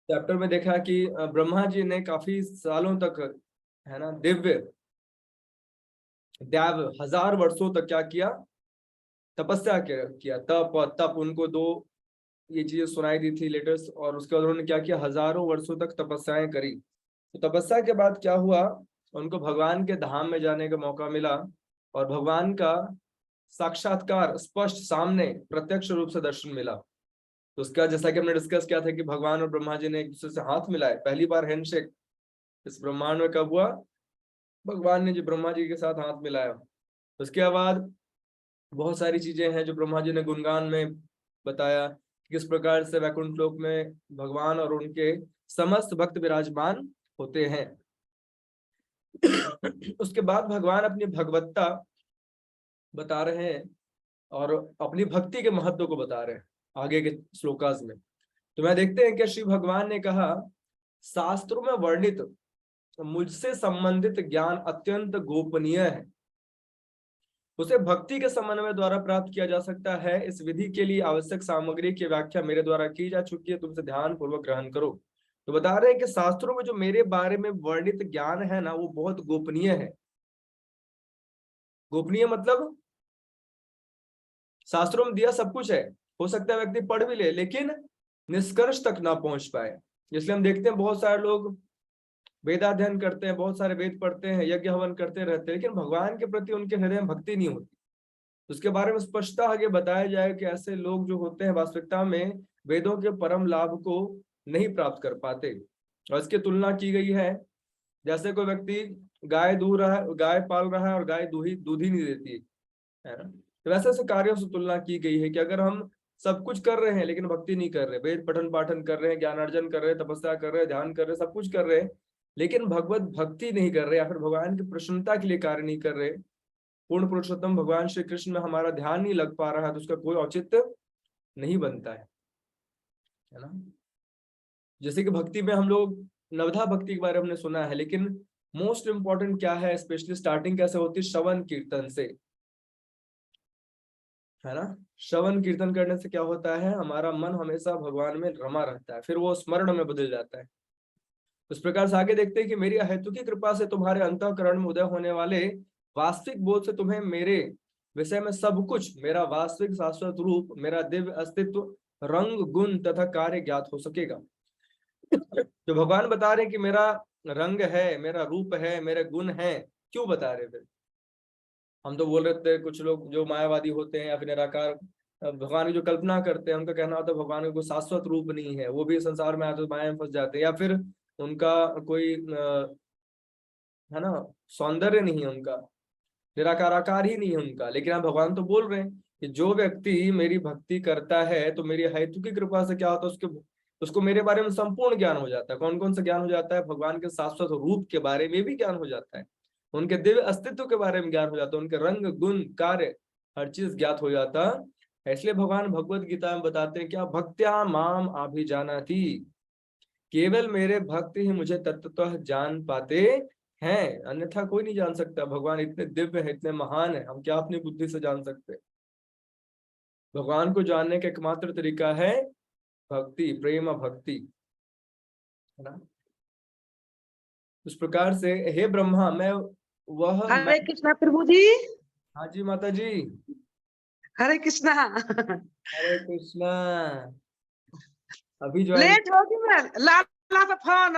Chapter में देखा कि ब्रह्मा जी ने काफी सालों तक, है ना, दिव्य देव 1000 वर्षों तक क्या किया, तपस्या किया। तप और तप, उनको दो ये चीजें सुनाई दी थी लेटेस्ट, और उसके बाद उन्होंने क्या किया, हजारों वर्षों तक तपस्याएं करी। तो तपस्या के बाद क्या हुआ, उनको भगवान के धाम में जाने का मौका मिला, और भगवान का साक्षात्कार स्पष्ट सामने प्रत्यक्ष रूप से दर्शन मिला। तो उसका जैसा कि हमने डिस्कस किया था कि भगवान और ब्रह्मा जी ने एक दूसरे से हाथ मिलाए, पहली बार हैंडशेक इस ब्रह्मांड में कब हुआ, भगवान ने जो ब्रह्मा जी के साथ हाथ मिलाया। उसके बाद बहुत सारी चीजें हैं जो ब्रह्मा जी ने गुणगान में बताया कि किस प्रकार से वैकुंठ लोक में भगवान और उनके समस्त भक्त विराजमान होते हैं। उसके बाद भगवान अपनी भगवत्ता बता रहे हैं और अपनी भक्ति के महत्व को बता रहे हैं आगे के श्लोकास में। तो मैं देखते हैं कि श्री भगवान ने कहा, शास्त्रों में वर्णित मुझसे संबंधित ज्ञान अत्यंत गोपनीय है, उसे भक्ति के समन्वय द्वारा प्राप्त किया जा सकता है। इस विधि के लिए आवश्यक सामग्री की व्याख्या मेरे द्वारा की जा चुकी है, तुमसे ध्यान पूर्वक ग्रहण करो। तो बता रहे हैं कि शास्त्रों में जो मेरे बारे में वर्णित ज्ञान है ना, वो बहुत गोपनीय है। गोपनीय मतलब शास्त्रों में दिया सब कुछ है, हो सकता है व्यक्ति पढ़ भी ले लेकिन निष्कर्ष तक ना पहुंच पाए। इसलिए हम देखते हैं बहुत सारे लोग वेदाध्ययन करते हैं, बहुत सारे वेद पढ़ते हैं, यज्ञ हवन करते रहते हैं, लेकिन भगवान के प्रति उनके हृदय में भक्ति नहीं होती। उसके बारे में स्पष्टता आगे बताया जाए कि ऐसे लोग जो होते हैं वास्तविकता में वेदों के परम लाभ को नहीं प्राप्त कर पाते। और इसकी तुलना की गई है, जैसे कोई व्यक्ति गाय दूह रहा है, गाय पाल रहा है और गाय दूध ही नहीं देती है ना। तो वैसे ऐसे कार्यों से तुलना की गई है कि अगर हम सब कुछ कर रहे हैं लेकिन भक्ति नहीं कर रहे, वेद पठन पाठन कर रहे हैं, ज्ञान अर्जन कर रहे हैं, तपस्या कर रहे हैं, ध्यान कर रहे हैं, सब कुछ कर रहे हैं, लेकिन भगवत भक्ति नहीं कर रहे या फिर भगवान की प्रसन्नता के लिए कार्य नहीं कर रहे, पूर्ण पुरुषोत्तम भगवान श्री कृष्ण में हमारा ध्यान नहीं लग पा रहा है, तो उसका कोई औचित्य नहीं बनता है ना। जैसे कि भक्ति में हम लोग नवधा भक्ति के बारे में हमने सुना है, लेकिन मोस्ट इंपॉर्टेंट क्या है, स्पेशली स्टार्टिंग कैसे होती है, श्रवण कीर्तन से, है ना। श्रवण कीर्तन करने से क्या होता है, हमारा मन हमेशा भगवान में रमा रहता है, फिर वो स्मरण में बदल जाता है। उस प्रकार से आगे देखते हैं कि मेरी अहेतुकी कृपा से तुम्हारे अंतःकरण में उदय होने वाले वास्तविक बोध से तुम्हें मेरे विषय में सब कुछ, मेरा वास्तविक शाश्वत रूप, मेरा दिव्य अस्तित्व, रंग गुण तथा कार्य ज्ञात हो सकेगा। जो भगवान बता रहे हैं कि मेरा रंग है, मेरा रूप है, मेरे गुण है, क्यों बता रहे फिर। हम तो बोल रहे थे, कुछ लोग जो मायावादी होते हैं या फिर निराकार भगवान की जो कल्पना करते हैं, उनका कहना होता है भगवान का कोई शाश्वत रूप नहीं है, वो भी संसार में आते तो माया में फंस जाते हैं, या फिर उनका कोई है ना सौंदर्य नहीं है, उनका निराकार आकार ही नहीं है उनका। लेकिन आप भगवान तो बोल रहे हैं कि जो व्यक्ति मेरी भक्ति करता है तो मेरी हेतु की कृपा से क्या होता है, उसको मेरे बारे में संपूर्ण ज्ञान हो जाता है। कौन कौन सा ज्ञान हो जाता है, भगवान के शाश्वत रूप के बारे में भी ज्ञान हो जाता है, उनके दिव्य अस्तित्व के बारे में ज्ञान हो जाता है, उनके रंग गुण कार्य हर चीज ज्ञात हो जाता है। इसलिए भगवान भगवत गीता में बताते हैं क्या, भक्त्या माम अभिजानाति, केवल मेरे भक्त ही मुझे तत्वतः जान पाते हैं, अन्यथा कोई नहीं जान सकता। भगवान इतने दिव्य है, इतने महान है, हम क्या अपनी बुद्धि से जान सकते हैं। भगवान को जानने का एकमात्र तरीका है भक्ति, प्रेम भक्ति, है ना। उस प्रकार से हे ब्रह्मा, मैं हरे कृष्णा प्रभु जी। हाँ जी माता जी। हरे कृष्णा। हरे कृष्णा। अभी ज्वाइन, लेट होगी मैं लाला पे फोन।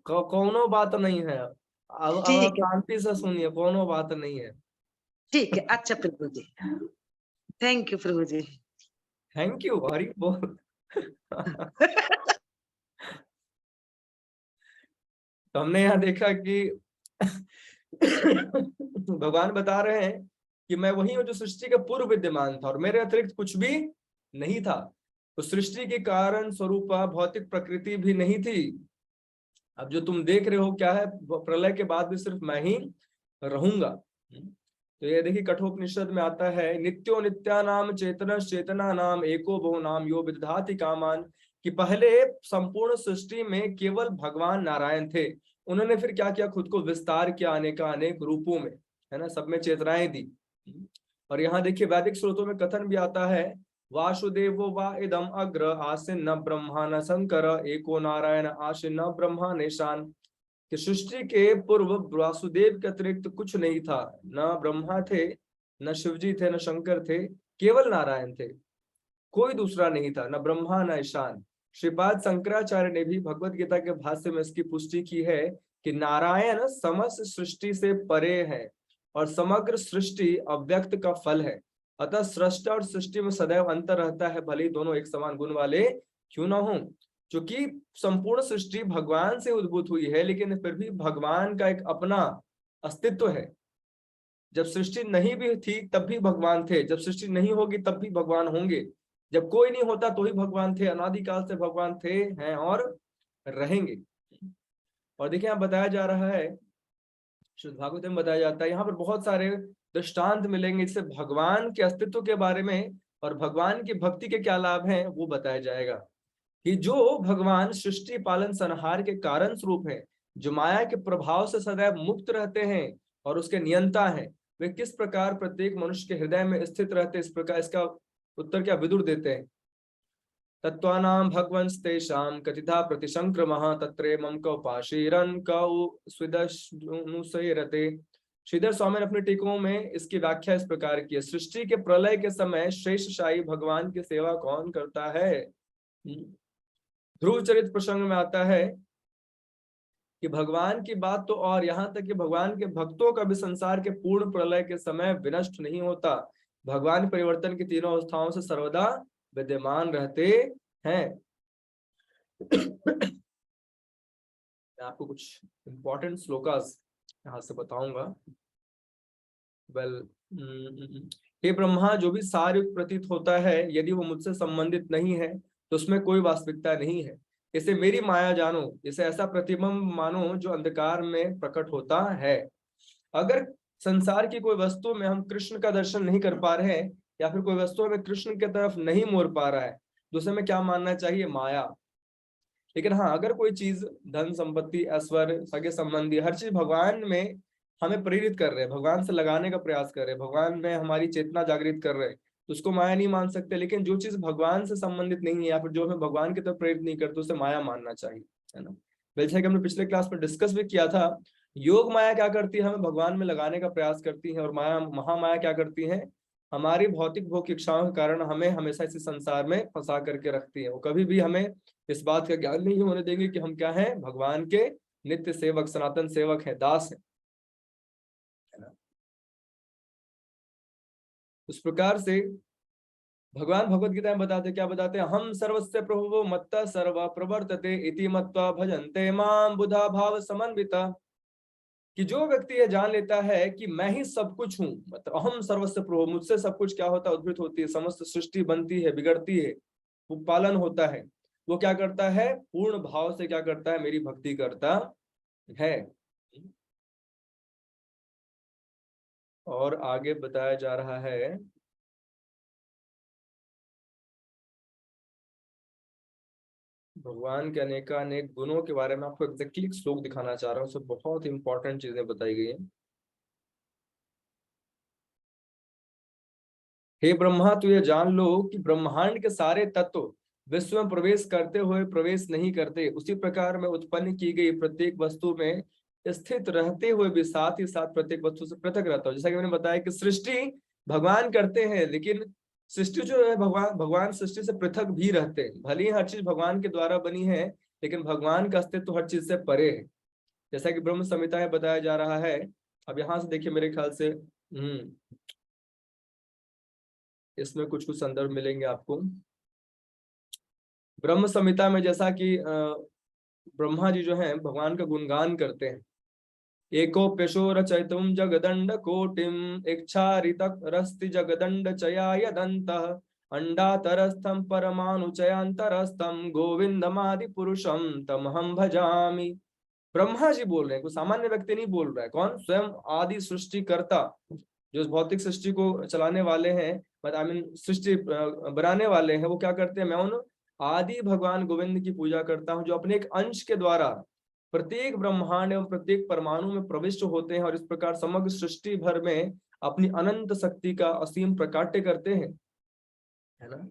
कोनो बात नहीं है, अब आप ठीक है, शांति से सुनिए, कोनो बात नहीं है। ठीक है। अच्छा प्रभु जी, थैंक यू प्रभु जी। थैंक यू, हरी बोल। तो हमने यहाँ देखा कि भगवान बता रहे हैं कि मैं वही हूँ जो सृष्टि का पूर्व विद्यमान था और मेरे अतिरिक्त कुछ भी नहीं था। तो सृष्टि के कारण स्वरूप भौतिक प्रकृति भी नहीं थी। अब जो तुम देख रहे हो क्या है, प्रलय के बाद भी सिर्फ मैं ही रहूंगा। तो ये देखिए कठोपनिषद में आता है, नित्यो नित्यानाम चेतन चेतना नाम एको बहु नाम यो विदधाति कामान, कि पहले संपूर्ण सृष्टि में केवल भगवान नारायण थे, उन्होंने फिर क्या किया, खुद को विस्तार किया अनेक रूपों में, है ना, सब में चेतनाएं दी। और यहाँ देखिए वैदिक स्रोतों में कथन भी आता है वासुदेवो वा इदम अग्र आसीन ब्रह्मा न शंकर एको नारायण आसीन ब्रह्मा निशान। कि सृष्टि के पूर्व वासुदेव के अतिरिक्त कुछ नहीं था, न ब्रह्मा थे, न शिवजी थे, न शंकर थे, केवल नारायण थे, कोई दूसरा नहीं था, न ब्रह्मा न ईशान। श्रीपाद शंकराचार्य ने भी भगवत गीता के भाष्य में इसकी पुष्टि की है कि नारायण समस्त सृष्टि से परे है और समग्र सृष्टि अव्यक्त का फल है। अतः सृष्टा और सृष्टि में सदैव अंतर रहता है, भले दोनों एक समान गुण वाले क्यों न हो। क्योंकि संपूर्ण सृष्टि भगवान से उद्भूत हुई है, लेकिन फिर भी भगवान का एक अपना अस्तित्व है। जब सृष्टि नहीं भी थी तब भी भगवान थे, जब सृष्टि नहीं होगी तब भी भगवान होंगे, जब कोई नहीं होता तो ही भगवान थे, अनादिकाल से भगवान थे, हैं और रहेंगे। और देखिए यहाँ बताया जा रहा है, शुद्ध भागवत में बताया जाता है, यहाँ पर बहुत सारे दृष्टांत मिलेंगे इससे भगवान के अस्तित्व के बारे में और भगवान की भक्ति के क्या लाभ हैं वो बताया जाएगा। कि जो भगवान सृष्टि पालन संहार के कारण स्वरूप है, जो माया के प्रभाव से सदैव मुक्त रहते हैं और उसके नियंता हैं, वे किस प्रकार प्रत्येक मनुष्य के हृदय में स्थित रहते, इस प्रकार इसका उत्तर क्या विदुर देते हैं। तत्वानां भगवंस्तेषां कथिता प्रतिसंक्रमः तत्रेमं कौपाशीरन् कौ स्विदनुसेरते। श्रीधर स्वामी ने अपने टीकों में इसकी व्याख्या इस प्रकार की है। सृष्टि के प्रलय के समय शेषशाही भगवान की सेवा कौन करता है। ध्रुव चरित प्रसंग में आता है कि भगवान की बात तो, और यहाँ तक कि भगवान के भक्तों का भी संसार के पूर्ण प्रलय के समय विनष्ट नहीं होता। भगवान परिवर्तन की तीनों अवस्थाओं से सर्वदा विद्यमान रहते हैं। मैं आपको कुछ इंपॉर्टेंट श्लोकास यहाँ से बताऊंगा। हे ब्रह्मा, जो भी सारयुक्त प्रतीत होता है, यदि वो मुझसे संबंधित नहीं है तो उसमें कोई वास्तविकता नहीं है। इसे मेरी माया जानो, इसे ऐसा प्रतिबिंब मानो जो अंधकार में प्रकट होता है। अगर संसार की कोई वस्तु में हम कृष्ण का दर्शन नहीं कर पा रहे हैं या फिर कोई वस्तु हमें कृष्ण की तरफ नहीं मोड़ पा रहा है, दूसरे में क्या मानना चाहिए, माया। लेकिन हाँ, अगर कोई चीज धन संपत्ति ऐश्वर्य सगे संबंधी हर चीज भगवान में हमें प्रेरित कर रहे हैं, भगवान से लगाने का प्रयास कर रहे हैं, भगवान में हमारी चेतना जागृत कर रहे हैं, तो उसको माया नहीं मान सकते। लेकिन जो चीज भगवान से संबंधित नहीं है या फिर जो हमें भगवान की तरफ प्रेरित नहीं करते, उसे माया मानना चाहिए, है ना। जैसे कि हमने पिछले क्लास में डिस्कस भी किया था, योग माया क्या करती है, हमें भगवान में लगाने का प्रयास करती है, और माया महामाया क्या करती है, हमारी भौतिक भोग इच्छाओं के कारण हमें हमेशा इसी संसार में फंसा करके रखती है। वो कभी भी हमें इस बात का ज्ञान नहीं होने देंगे कि हम क्या हैं, भगवान के नित्य सेवक, सनातन सेवक है, दास है ना। उस प्रकार से भगवान भगवत गीता में बताते, क्या बताते हैं, हम सर्वस्य प्रभुवो मत्तः सर्व प्रवर्तते इति मत्वा भजन्ते मां बुधा भाव समन्विता। कि जो व्यक्ति ये जान लेता है कि मैं ही सब कुछ हूँ, मतलब अहम सर्वस्य प्रभु, मुझसे सब कुछ क्या होता है, उद्भूत होती है, समस्त सृष्टि बनती है, बिगड़ती है, वो पालन होता है, वो क्या करता है, पूर्ण भाव से क्या करता है, मेरी भक्ति करता है। और आगे बताया जा रहा है, भगवान के अनेक गुणों के बारे में आपको एग्जैक्टली श्लोक दिखाना चाह रहा हूँ, उसमें बहुत इंपॉर्टेंट चीजें बताई गई हैं। हे ब्रह्मा, तू ये जान लो कि ब्रह्मांड के सारे तत्व विश्व में प्रवेश करते हुए प्रवेश नहीं करते, उसी प्रकार में उत्पन्न की गई प्रत्येक वस्तु में स्थित रहते हुए भी साथ ही साथ प्रत्येक वस्तु से पृथक रहता हूँ। जैसा कि मैंने बताया कि सृष्टि भगवान करते हैं, लेकिन सृष्टि जो है भगवान सृष्टि से पृथक भी रहते हैं। भले ही हर चीज भगवान के द्वारा बनी है, लेकिन भगवान का अस्तित्व हर चीज से परे है, जैसा कि ब्रह्म संहिता में बताया जा रहा है। अब यहाँ से देखिए, मेरे ख्याल से इसमें कुछ कुछ संदर्भ मिलेंगे आपको। ब्रह्म संहिता में जैसा कि ब्रह्मा जी जो हैं भगवान का गुणगान करते हैं, एको प्यशो रचयितुम जगदंड कोटिम इच्छारितक रस्ति जगदंड चयाय दंतः अंडातरस्थम परमाणु चयांतरस्थम गोविंदमादि पुरुषम तमहम भजामि। ब्रह्मा जी बोल रहे हैं, कोई सामान्य व्यक्ति नहीं बोल रहा है। कौन? स्वयं आदि सृष्टिकर्ता, जो इस भौतिक सृष्टि को चलाने वाले हैं, आई मीन सृष्टि बनाने वाले हैं, वो क्या करते हैं, मैं उन आदि भगवान गोविंद की पूजा करता हूँ, जो अपने एक अंश के द्वारा प्रत्येक ब्रह्मांड एवं प्रत्येक परमाणु में प्रविष्ट होते हैं और इस प्रकार समग्र सृष्टि भर में अपनी अनंत शक्ति का असीम प्रकाट्य करते हैं। है ना।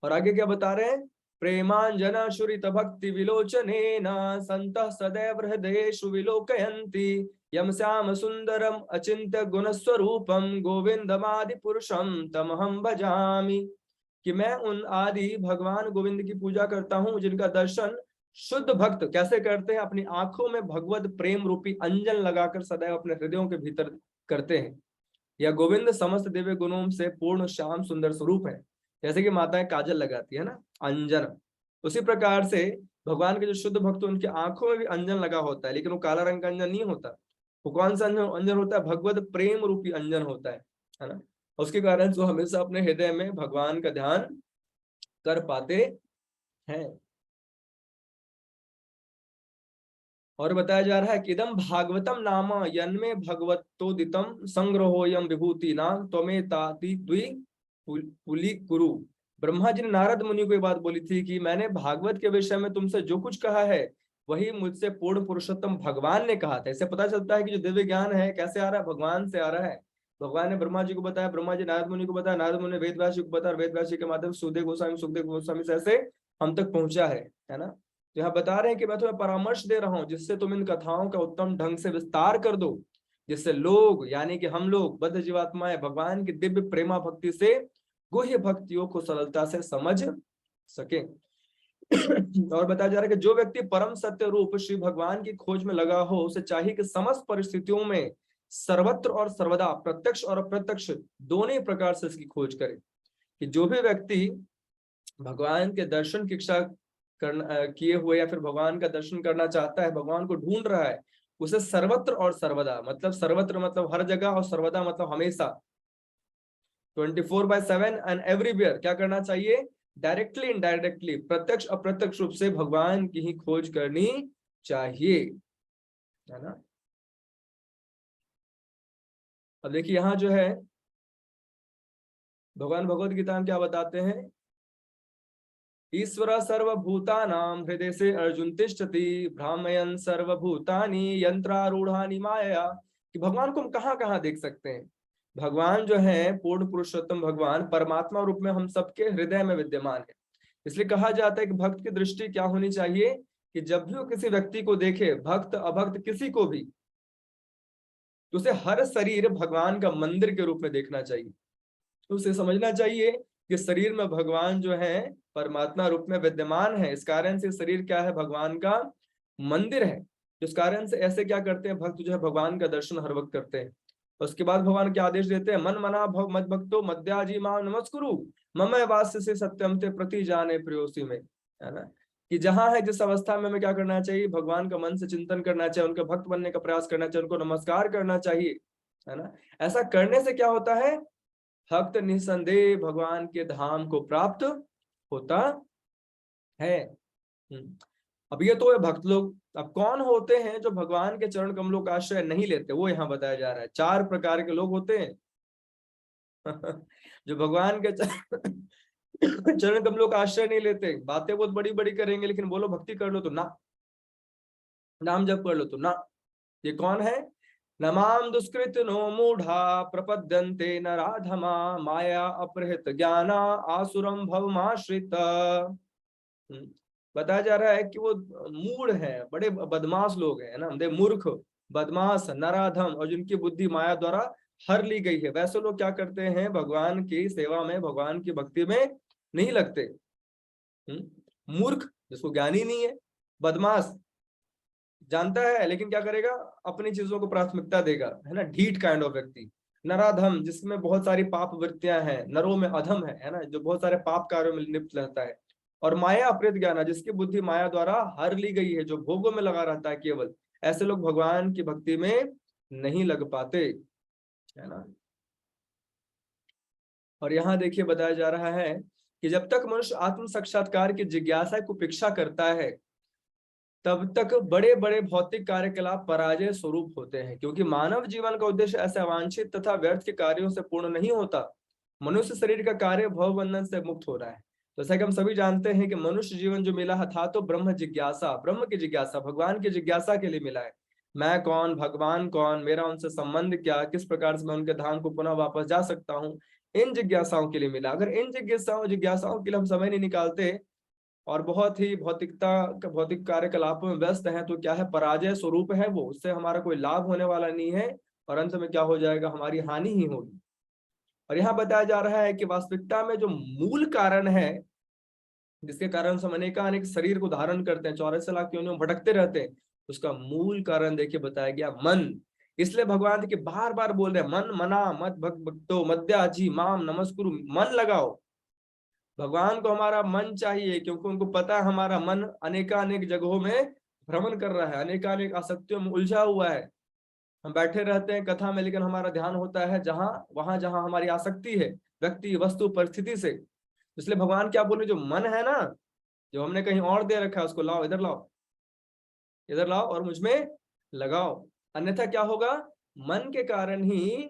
और आगे क्या बता रहे हैं, प्रेमांजना शुरित भक्ति विलोचनेन संतः सदैव हृदयेषु विलोकयन्ति यम श्याम सुंदरम अचिंत्य गुण स्वरूपम गोविंदमादि पुरुषम तमहम भजामि। कि मैं उन आदि भगवान गोविंद की पूजा करता हूं जिनका दर्शन शुद्ध भक्त कैसे करते हैं, अपनी आंखों में भगवत प्रेम रूपी अंजन लगाकर सदैव अपने हृदयों के भीतर करते हैं। यह गोविंद समस्त दिव्य गुणों से पूर्ण श्याम सुंदर स्वरूप है। जैसे कि माताएं काजल लगाती है ना, अंजन, उसी प्रकार से भगवान के जो शुद्ध भक्त उनकी आंखों में भी अंजन लगा होता है, लेकिन वो काला रंग का अंजन नहीं होता। वो कौन सा अंजन होता है, भगवत प्रेम रूपी अंजन होता है ना। उसके कारण जो हमेशा अपने हृदय में भगवान का ध्यान कर पाते हैं। और बताया जा रहा है कि इदम भागवतम नाम यन्मे भगवतोदितम संग्रहोयम विभूति नाम त्वमे ताति द्वि पुली कुरु। ब्रह्मा जी ने नारद मुनि को ये बात बोली थी कि मैंने भागवत के विषय में तुमसे जो कुछ कहा है वही मुझसे पूर्ण पुरुषोत्तम भगवान ने कहा था। इससे पता चलता है कि जो दिव्य ज्ञान है कैसे आ रहा है, भगवान से आ रहा है। भगवान ने ब्रह्मा जी को बताया, ब्रह्मा जी नारद मुनि को बताया, नारद मुनि ने वेद व्यास जी को बताया, वेद व्यास जी के माध्यम से सुखदेव गोस्वामी से ऐसे हम तक पहुंचा है ना। तो यहाँ बता रहे हैं कि मैं तुम्हें परामर्श दे रहा हूँ जिससे तुम इन कथाओं का उत्तम ढंग से विस्तार कर दो, जिससे लोग यानी कि हम लोग बद्ध जीवात्माएं भगवान की दिव्य प्रेमा भक्ति से गुह्य भक्तियों को सरलता से समझ सके। और बताया जा रहा है कि जो व्यक्ति परम सत्य रूप श्री भगवान की खोज में लगा हो उसे चाहिए कि समस्त परिस्थितियों में सर्वत्र और सर्वदा प्रत्यक्ष और अप्रत्यक्ष दोनों ही प्रकार से इसकी खोज करे। कि जो भी व्यक्ति भगवान के दर्शन की इच्छा करना किए हुए या फिर भगवान का दर्शन करना चाहता है, भगवान को ढूंढ रहा है, उसे सर्वत्र और सर्वदा, मतलब सर्वत्र मतलब हर जगह और सर्वदा मतलब हमेशा 24/7 एंड एवरीवेयर क्या करना चाहिए, डायरेक्टली इनडायरेक्टली प्रत्यक्ष अप्रत्यक्ष रूप से भगवान की ही खोज करनी चाहिए, है ना। अब देखिए यहाँ जो है भगवान भगवत गीता में क्या बताते हैं, ईश्वर सर्वभूतानां हृदय से अर्जुन तिष्ठति भ्रामयन् सर्वभूतानि यंत्रारूढ़ानि माया। कि भगवान को हम कहाँ कहाँ देख सकते हैं, भगवान जो है पूर्ण पुरुषोत्तम भगवान परमात्मा रूप में हम सबके हृदय में विद्यमान है। इसलिए कहा जाता है कि भक्त की दृष्टि क्या होनी चाहिए कि जब भी वो किसी व्यक्ति को देखे, भक्त अभक्त किसी को भी, तो उसे हर शरीर भगवान का मंदिर के रूप में देखना चाहिए। तो उसे समझना चाहिए कि शरीर में भगवान जो है परमात्मा रूप में विद्यमान है। इस कारण से शरीर क्या है, भगवान का मंदिर है। इस कारण से ऐसे क्या करते हैं भक्त जो है भगवान का दर्शन हर वक्त करते हैं। उसके बाद भगवान के आदेश देते हैं, मन मना भव मद भक्तो मद्याजी मां नमस्कुरु मम वास्य से सत्यम ते प्रति जाने प्रियोसी में, है ना। कि जहां है जिस अवस्था में हमें क्या करना चाहिए, भगवान का मन से चिंतन करना चाहिए, उनके भक्त बनने का प्रयास करना चाहिए, उनको नमस्कार करना चाहिए, है ना। ऐसा करने से क्या होता है, भक्त निसंदेह भगवान के धाम को प्राप्त होता है। अब ये तो है भक्त लोग। अब कौन होते हैं जो भगवान के चरण कमलों का आश्रय नहीं लेते, वो यहाँ बताया जा रहा है। 4 प्रकार के लोग होते हैं जो भगवान के चरण कमलों का आश्रय नहीं लेते। बातें बहुत बड़ी बड़ी करेंगे लेकिन बोलो भक्ति कर लो तो ना, नाम जप कर लो तो ना। ये कौन है, नमाम दुष्कृत नो मूढ़ा प्रपद्यन्ते नराधमा माया अपहृत ज्ञाना आसुरम भवमाश्रित। बताया जा रहा है कि वो मूढ़ है, बड़े बदमाश लोग हैं ना, मूर्ख बदमाश नराधम और जिनकी बुद्धि माया द्वारा हर ली गई है, वैसे लोग क्या करते हैं, भगवान की सेवा में भगवान की भक्ति में नहीं लगते। मूर्ख जिसको ज्ञान ही नहीं है, बदमाश जानता है लेकिन क्या करेगा, अपनी चीजों को प्राथमिकता देगा, है ना, ढीठ काइंड ऑफ व्यक्ति। नराधम जिसमें बहुत सारी पाप वृत्तियां हैं, नरों में अधम है ना, जो बहुत सारे पाप कार्यों में लिप्त रहता है। और माया अपहृत ज्ञान, जिसकी बुद्धि माया द्वारा हर ली गई है, जो भोगों में लगा रहता है केवल, ऐसे लोग भगवान की भक्ति में नहीं लग पाते, है ना। और यहाँ देखिए बताया जा रहा है कि जब तक मनुष्य आत्म साक्षात्कार की जिज्ञासा को उपेक्षा करता है तब तक बड़े बड़े भौतिक कार्यकलाप पराजय स्वरूप होते हैं, क्योंकि मानव जीवन का उद्देश्य ऐसे अवांछित तथा व्यर्थ के कार्यों से पूर्ण नहीं होता। मनुष्य शरीर का कार्य भव बंधन से मुक्त हो रहा है। जैसा कि हम सभी जानते हैं कि मनुष्य जीवन जो मिला था तो ब्रह्म जिज्ञासा, ब्रह्म की जिज्ञासा, भगवान की जिज्ञासा के लिए मिला है। मैं कौन, भगवान कौन, मेरा उनसे संबंध क्या, किस प्रकार से मैं उनके धाम को पुनः वापस जा सकता हूँ, इन जिज्ञासाओं के लिए मिला। अगर इन जिज्ञासाओं के लिए हम समय नहीं निकालते और बहुत ही भौतिक कार्यकलापों में व्यस्त हैं, तो क्या है, पराजय स्वरूप है वो, उससे हमारा कोई लाभ होने वाला नहीं है और अंत में क्या हो जाएगा, हमारी हानि ही होगी। और यहाँ बताया जा रहा है कि वास्तविकता में जो मूल कारण है जिसके कारण हम अनेक शरीर को धारण करते हैं, 84 लाख योनियों में भटकते रहते हैं, उसका मूल कारण देखिए बताया गया मन। इसलिए भगवान देखिए बार बार बोल रहे हैं, मन मना मत भक्तो मद्याजी माम नमस्कुरु, मन लगाओ। भगवान को हमारा मन चाहिए, क्योंकि उनको पता है हमारा मन अनेकानेक जगहों में भ्रमण कर रहा है, अनेकानेक आसक्तियों में उलझा हुआ है। हम बैठे रहते हैं कथा में, लेकिन हमारा ध्यान होता है जहां हमारी आसक्ति है, व्यक्ति वस्तु परिस्थिति से। इसलिए भगवान क्या बोले, जो मन है ना, जो हमने कहीं और दे रखा है, उसको लाओ, इधर लाओ, इधर लाओ और मुझमें लगाओ। अन्यथा क्या होगा, मन के कारण ही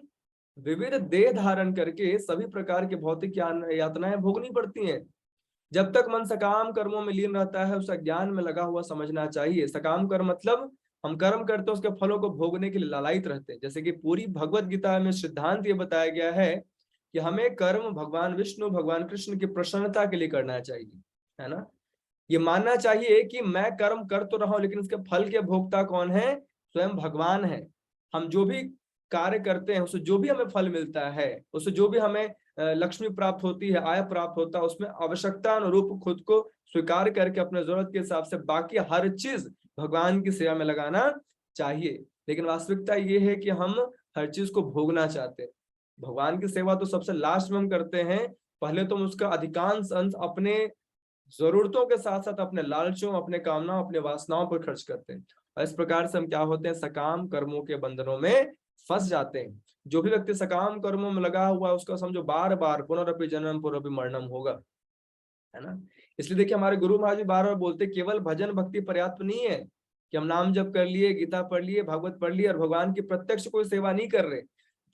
विविध देह धारण करके सभी प्रकार के भौतिक यातनाएं भोगनी पड़ती हैं। जब तक मन सकाम कर्मों में लीन रहता है, उसे ज्ञान में लगा हुआ समझना चाहिए। सकाम कर्म मतलब हम कर्म करते हैं, उसके फलों को भोगने के लिए लालायित रहते हैं। जैसे कि पूरी भगवत गीता में सिद्धांत ये बताया गया है कि हमें कर्म भगवान विष्णु भगवान कृष्ण की प्रसन्नता के लिए करना चाहिए, है ना। ये मानना चाहिए कि मैं कर्म कर तो रहा हूं, लेकिन उसके फल के भोक्ता कौन है, स्वयं भगवान है। हम जो भी कार्य करते हैं, उससे जो भी हमें फल मिलता है, उससे जो भी हमें लक्ष्मी प्राप्त होती है, आय प्राप्त होता है, उसमें आवश्यकता अनुरूप खुद को स्वीकार करके अपने जरूरत के हिसाब से बाकी हर चीज भगवान की सेवा में लगाना चाहिए। लेकिन वास्तविकता ये है कि हम हर चीज को भोगना चाहते हैं। भगवान की सेवा तो सबसे लास्ट में हम करते हैं, पहले तो हम उसका अधिकांश अंश अपने जरूरतों के साथ साथ अपने लालचों, अपने कामनाओं, अपने वासनाओं पर खर्च करते हैं। और इस प्रकार से हम क्या होते हैं, सकाम कर्मों के बंधनों में फंस जाते हैं। जो भी व्यक्ति सकाम कर्मों में लगा हुआ है, उसका समझो बार बार पुनरपि जन्म पुनरपि मरणम होगा, है ना। इसलिए देखिए हमारे गुरु महाराज जी बार बार बोलते, केवल भजन भक्ति पर्याप्त नहीं है कि हम नाम जप कर लिए, गीता पढ़ लिए, भागवत पढ़ लिए और भगवान की प्रत्यक्ष कोई सेवा नहीं कर रहे।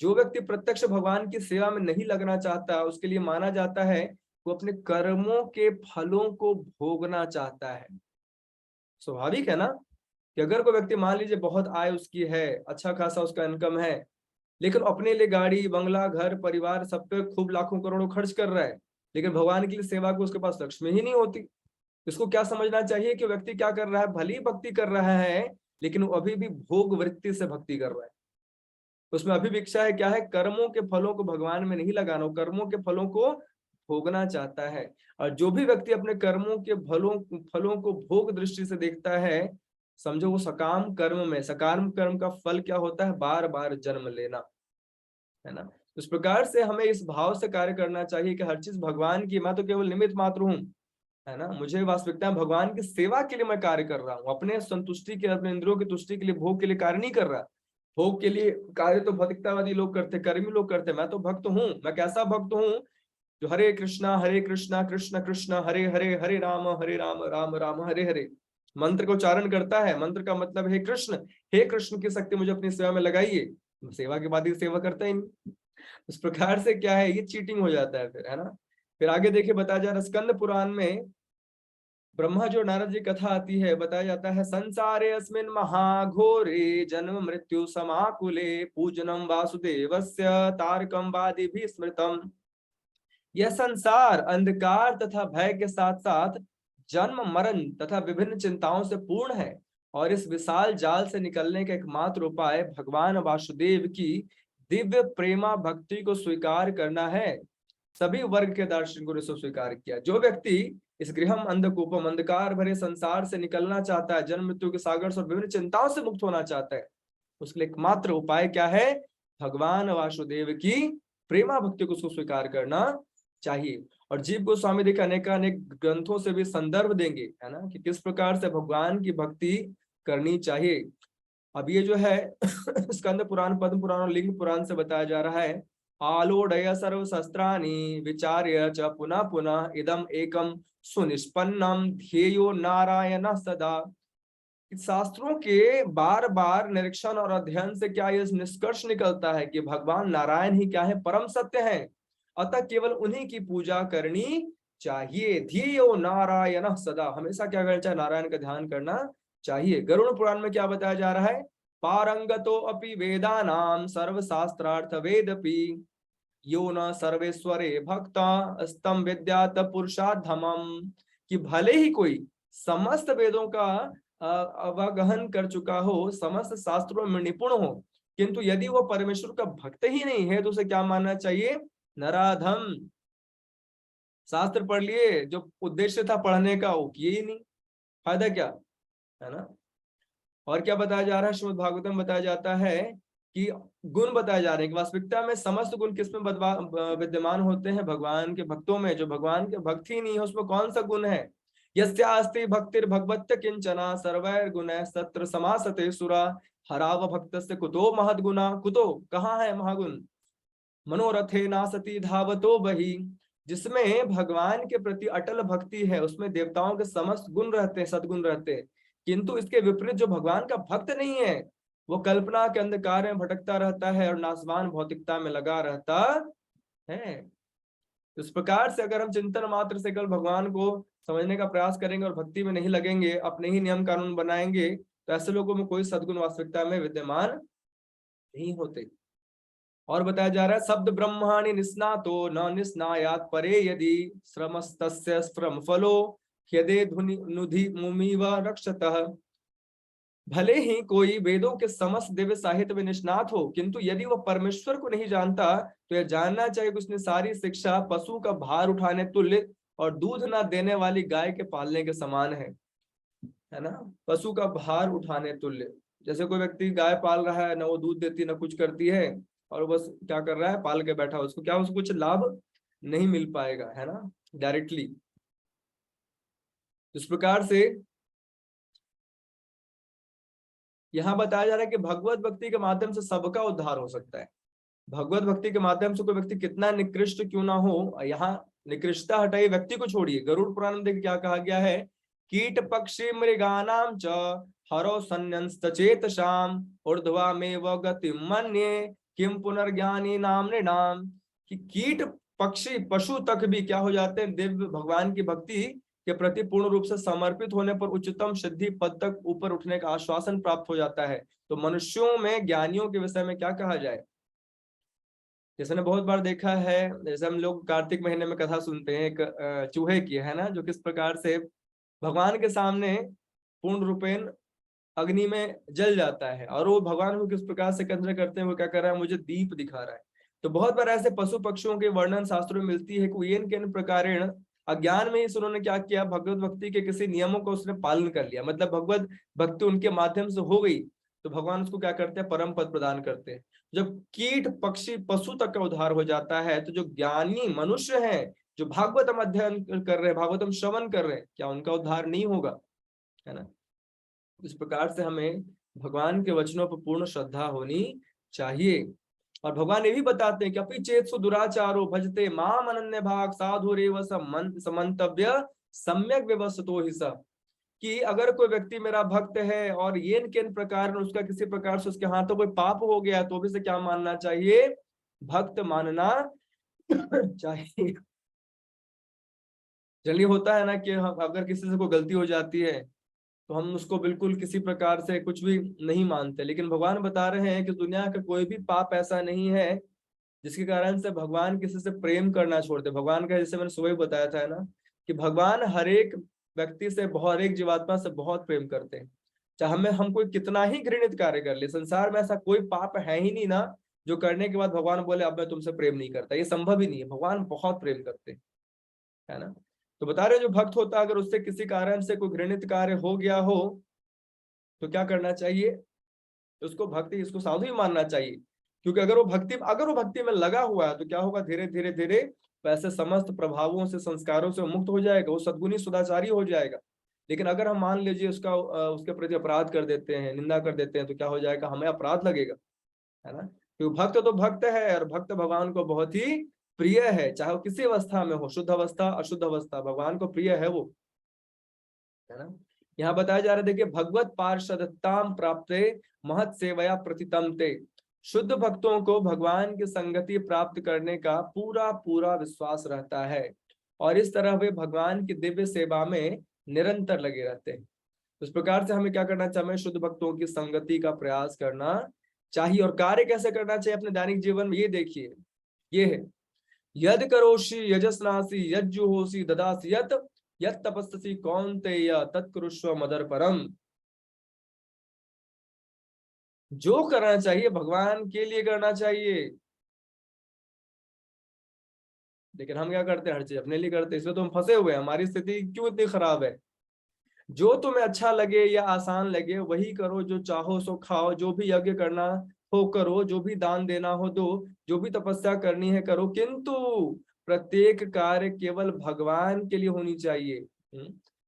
जो व्यक्ति प्रत्यक्ष भगवान की सेवा में नहीं लगना चाहता, उसके लिए माना जाता है वो अपने कर्मों के फलों को भोगना चाहता है। स्वाभाविक है ना कि अगर कोई व्यक्ति मान लीजिए बहुत आय उसकी है, अच्छा खासा उसका इनकम है, लेकिन अपने लिए गाड़ी बंगला घर परिवार सब पे खूब लाखों करोड़ों खर्च कर रहा है, लेकिन भगवान के लिए सेवा को उसके पास लक्ष्मी ही नहीं होती। इसको क्या समझना चाहिए कि व्यक्ति क्या कर रहा है, भली भक्ति कर रहा है, लेकिन वो अभी भी भोग वृत्ति से भक्ति कर रहा है। उसमें अभिविक्षा है, क्या है, कर्मों के फलों को भगवान में नहीं लगाना, कर्मों के फलों को भोगना चाहता है। और जो भी व्यक्ति अपने कर्मों के फलों को भोग दृष्टि से देखता है, समझो वो सकाम कर्म में, सकाम कर्म का फल क्या होता है, बार बार जन्म लेना, है ना। इस प्रकार से हमें इस भाव से कार्य करना चाहिए कि हर चीज भगवान की, मैं तो केवल निमित्त मात्र हूँ, है ना। मुझे वास्तविकता में भगवान की सेवा के लिए मैं कार्य कर रहा हूँ, अपने संतुष्टि के, अपने इंद्रियों की तुष्टि के लिए, भोग के लिए कार्य नहीं कर रहा। भोग के लिए कार्य तो भौतिकतावादी लोग करते, कर्मी लोग करते, मैं तो भक्त हूँ। मैं कैसा भक्त हूँ, जो हरे कृष्णा कृष्ण कृष्ण हरे हरे, हरे राम राम राम हरे हरे मंत्र को उच्चारण करता है। मंत्र का मतलब हे कृष्ण की शक्ति मुझे अपनी सेवा में लगाइए। सेवा के बाद ही सेवा करता ही नहीं। उस प्रकार से क्या है, ये चीटिंग हो जाता है फिर, है ना। फिर आगे देखिए बताया जा रहा है, स्कंद पुराण में ब्रह्मा जो नारद जी कथा आती है, बताया जाता है, संसारे अस्मिन् महाघोरे जन्म मृत्यु समाकुले पूजनम वासुदेवस्य तारकम वादिभिः स्मृतम। यह संसार अंधकार तथा भय के साथ साथ जन्म मरण तथा विभिन्न चिंताओं से पूर्ण है, और इस विशाल जाल से निकलने का एकमात्र उपाय भगवान वासुदेव की दिव्य प्रेमा भक्ति को स्वीकार करना है। सभी वर्ग के दार्शनिकों ने इसको स्वीकार किया। जो व्यक्ति इस गृहम अंधकूपम अंधकार भरे संसार से निकलना चाहता है, जन्म मृत्यु के सागर से और विभिन्न चिंताओं से मुक्त होना चाहता है, उसके लिए एकमात्र उपाय क्या है, भगवान वासुदेव की प्रेमा भक्ति को उसको स्वीकार करना चाहिए। और जीव गोस्वामी देखिए अनेक ग्रंथों से भी संदर्भ देंगे, है ना, कि किस प्रकार से भगवान की भक्ति करनी चाहिए। अब ये जो है स्कंद पुराण, पद्म पुराण और लिंग पुराण से बताया जा रहा है, आलोडय सर्व शस्त्राणि विचार्य च पुनः पुनः इदम एकम सुनिष्पन्नम ध्येयो नारायण सदा। शास्त्रों के बार बार निरीक्षण और अध्ययन से क्या यह निष्कर्ष निकलता है कि भगवान नारायण ही क्या है, परम सत्य है, अतः केवल उन्हीं की पूजा करनी चाहिए। ध्येयो नारायण सदा, हमेशा क्या करना चाहिए, नारायण का ध्यान करना चाहिए। गरुड़ पुराण में क्या बताया जा रहा है, पारंगतो अपि वेदानाम सर्वशास्त्रार्थ वेदपि यो न सर्वेश्वरे भक्ता स्तम विद्यात पुरुषाधमम, कि भले ही कोई समस्त वेदों का अवगहन कर चुका हो, समस्त शास्त्रों में निपुण हो, किंतु यदि वो परमेश्वर का भक्त ही नहीं है तो उसे क्या मानना चाहिए? नराधम। शास्त्र पढ़ लिए, जो उद्देश्य था पढ़ने का वो किए ही नहीं, फायदा क्या, है ना। और क्या बताया जा रहा है? श्रीमद् भागवतम में बताया जाता है कि गुण बताए जा रहे हैं कि वास्तविकता में समस्त गुण किसमें विद्यमान होते हैं? भगवान के भक्तों में। जो भगवान के भक्त ही नहीं है उसमें कौन सा गुण है? यस्यास्ति भक्तिर भगवत्य किंचना सर्वैर गुण सत्र समासते सुरा हराव भक्तस्य कुतो महद्गुना। कुतो कहाँ है महागुण? मनोरथे नासती धावतो बही, जिसमें भगवान के प्रति अटल भक्ति है उसमें देवताओं के समस्त गुण रहते हैं, सद्गुण रहते हैं। किंतु इसके विपरीत जो भगवान का भक्त नहीं है वो कल्पना के अंधकार में भटकता रहता है और नासवान भौतिकता में लगा रहता है। इस प्रकार से अगर हम चिंतन मात्र से केवल भगवान को समझने का प्रयास करेंगे और भक्ति में नहीं लगेंगे, अपने ही नियम कानून बनाएंगे, तो ऐसे लोगों में कोई सद्गुण वास्तविकता में विद्यमान नहीं होते। और बताया जा रहा है शब्द ब्रह्माणि निस्नातो न निस्नायात परे यदि श्रमस्तस्य श्रम फलो ह्यदे नुधि मुमिव रक्षतः। भले ही कोई वेदों के समस्त दिव्य साहित्य में निष्णात हो, किंतु यदि वह परमेश्वर को नहीं जानता तो यह जानना चाहिए कि उसने सारी शिक्षा पशु का भार उठाने तुल्य और दूध ना देने वाली गाय के पालने के समान है ना। पशु का भार उठाने तुल्य। जैसे कोई व्यक्ति गाय पाल रहा है, ना वो दूध देती ना कुछ करती है, और बस क्या कर रहा है, पाल के बैठा, उसको क्या, उसको कुछ लाभ नहीं मिल पाएगा, है ना, डायरेक्टली। इस प्रकार से यहाँ बताया जा रहा है कि भगवत भक्ति के माध्यम से सबका उद्धार हो सकता है। भगवत भक्ति के माध्यम से कोई व्यक्ति कितना निकृष्ट क्यों ना हो, यहाँ निकृष्टता हटाइए, व्यक्ति को छोड़िए, गरुड़ पुराण में देखिए क्या कहा गया है, कीट पक्षी मृगानाम च हरो संन्यस्तचेतसाम ऊर्ध्वामेव गतिम मन्ये किम पुनर्ज्ञानी नाम नृणाम। कि कीट पक्षी पशु तक भी क्या हो जाते हैं? दिव्य भगवान की भक्ति के प्रति पूर्ण रूप से समर्पित होने पर उच्चतम सिद्धि पद तक ऊपर उठने का आश्वासन प्राप्त हो जाता है। तो मनुष्यों में ज्ञानियों के विषय में क्या कहा जाए? जैसे ने बहुत बार देखा है, जैसे हम लोग कार्तिक महीने में कथा सुनते हैं एक चूहे की, है ना, जो किस प्रकार से भगवान के सामने पूर्ण रूपेण अग्नि में जल जाता है, और वो भगवान को किस प्रकार से कंसिडर करते हैं, वो क्या कर रहा है, मुझे दीप दिखा रहा है। तो बहुत बार ऐसे पशु पक्षियों के वर्णन शास्त्रों में मिलती है कि येन केन प्रकारेण अज्ञान में ही उन्होंने क्या किया, भगवत भक्ति के किसी नियमों को उसने पालन कर लिया, मतलब भगवत भक्ति उनके माध्यम से हो गई, तो भगवान उसको क्या करते हैं, परम पद प्रदान करते हैं। जब कीट पक्षी पशु तक का उद्धार हो जाता है, तो जो ज्ञानी मनुष्य हैं, जो भागवतम अध्ययन कर रहे हैं, भागवतम श्रवण कर रहे हैं, क्या उनका उद्धार नहीं होगा? है ना। इस प्रकार से हमें भगवान के वचनों पर पूर्ण श्रद्धा होनी चाहिए। और भगवान ये भी बताते हैं कि अपि चेत सु दुराचारो भजते माम अनन्य भाग साधुरेव समंतव्य सम्यक व्यवस्थितो हि स। कि अगर कोई व्यक्ति मेरा भक्त है और ये किन प्रकार उसका किसी प्रकार से उसके हाथों कोई पाप हो गया, तो भी से क्या मानना चाहिए? भक्त मानना चाहिए। जनरली होता है ना कि अगर किसी से कोई गलती हो जाती है तो हम उसको बिल्कुल किसी प्रकार से कुछ भी नहीं मानते, लेकिन भगवान बता रहे हैं कि दुनिया का कोई भी पाप ऐसा नहीं है जिसके कारण से भगवान किसी से प्रेम करना छोड़ दे। भगवान का, जैसे मैंने सुबह ही बताया था, है ना, कि भगवान हर एक व्यक्ति से, हर एक जीवात्मा से बहुत प्रेम करते हैं। चाहे हम कोई कितना ही घृणित कार्य कर ले, संसार में ऐसा कोई पाप है ही नहीं ना जो करने के बाद भगवान बोले अब मैं तुमसे प्रेम नहीं करता, ये संभव ही नहीं है। भगवान बहुत प्रेम करते हैं, है ना। तो बता रहे जो भक्त होता है, अगर उससे किसी कारण से कोई घृणित कार्य हो गया हो तो क्या करना चाहिए? उसको भक्ति, इसको साधु ही मानना चाहिए, क्योंकि अगर वो भक्ति में लगा हुआ है तो क्या होगा, धीरे धीरे धीरे वैसे समस्त प्रभावों से, संस्कारों से मुक्त हो जाएगा, वो सद्गुणी सदाचारी हो जाएगा। लेकिन अगर हम मान लीजिए उसके प्रति अपराध कर देते हैं, निंदा कर देते हैं, तो क्या हो जाएगा, हमें अपराध लगेगा, है ना। क्योंकि भक्त तो भक्त है, और भक्त भगवान को बहुत ही प्रिय है, चाहे वो किसी अवस्था में हो, शुद्ध अवस्था अशुद्ध अवस्था, भगवान को प्रिय है वो, है ना। यहाँ बताया जा रहा है, देखिए, भगवत पार्षदताम प्राप्ते महत सेवया प्रतितमते। शुद्ध भक्तों को भगवान की संगति प्राप्त करने का पूरा पूरा विश्वास रहता है, और इस तरह वे भगवान की दिव्य सेवा में निरंतर लगे रहते हैं। इस प्रकार से हमें क्या करना चाहिए? हमें शुद्ध भक्तों की संगति का प्रयास करना चाहिए। और कार्य कैसे करना चाहिए अपने दैनिक जीवन में, ये देखिए, ये है यद करोषि यजस्नासि यज्जुहोषि ददासि यत् तपस्सि कौन्तेय तत्कुरुष्व मदर्पणम्। जो करना चाहिए भगवान के लिए करना चाहिए, लेकिन हम क्या करते हैं, हर चीज अपने लिए करते हैं। इसमें तो हम फंसे हुए हैं। हमारी स्थिति क्यों इतनी खराब है? जो तुम्हें अच्छा लगे या आसान लगे वही करो, जो चाहो सो खाओ, जो भी यज्ञ करना हो करो, जो भी दान देना हो दो, जो भी तपस्या करनी है करो, किंतु प्रत्येक कार्य केवल भगवान के लिए होनी चाहिए।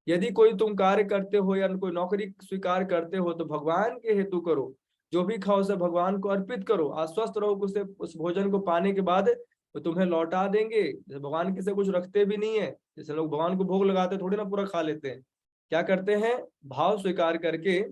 यदि कोई तुम कार्य करते हो या कोई नौकरी स्वीकार करते हो तो भगवान के हेतु करो। जो भी खाओ उसे भगवान को अर्पित करो। आश्वस्त रहो उसे, उस भोजन को पाने के बाद वो तुम्हें लौटा देंगे। जैसे भगवान किसी कुछ रखते भी नहीं है। जैसे लोग भगवान को भोग लगाते थोड़ी ना पूरा खा लेते हैं, क्या करते हैं, भाव स्वीकार करके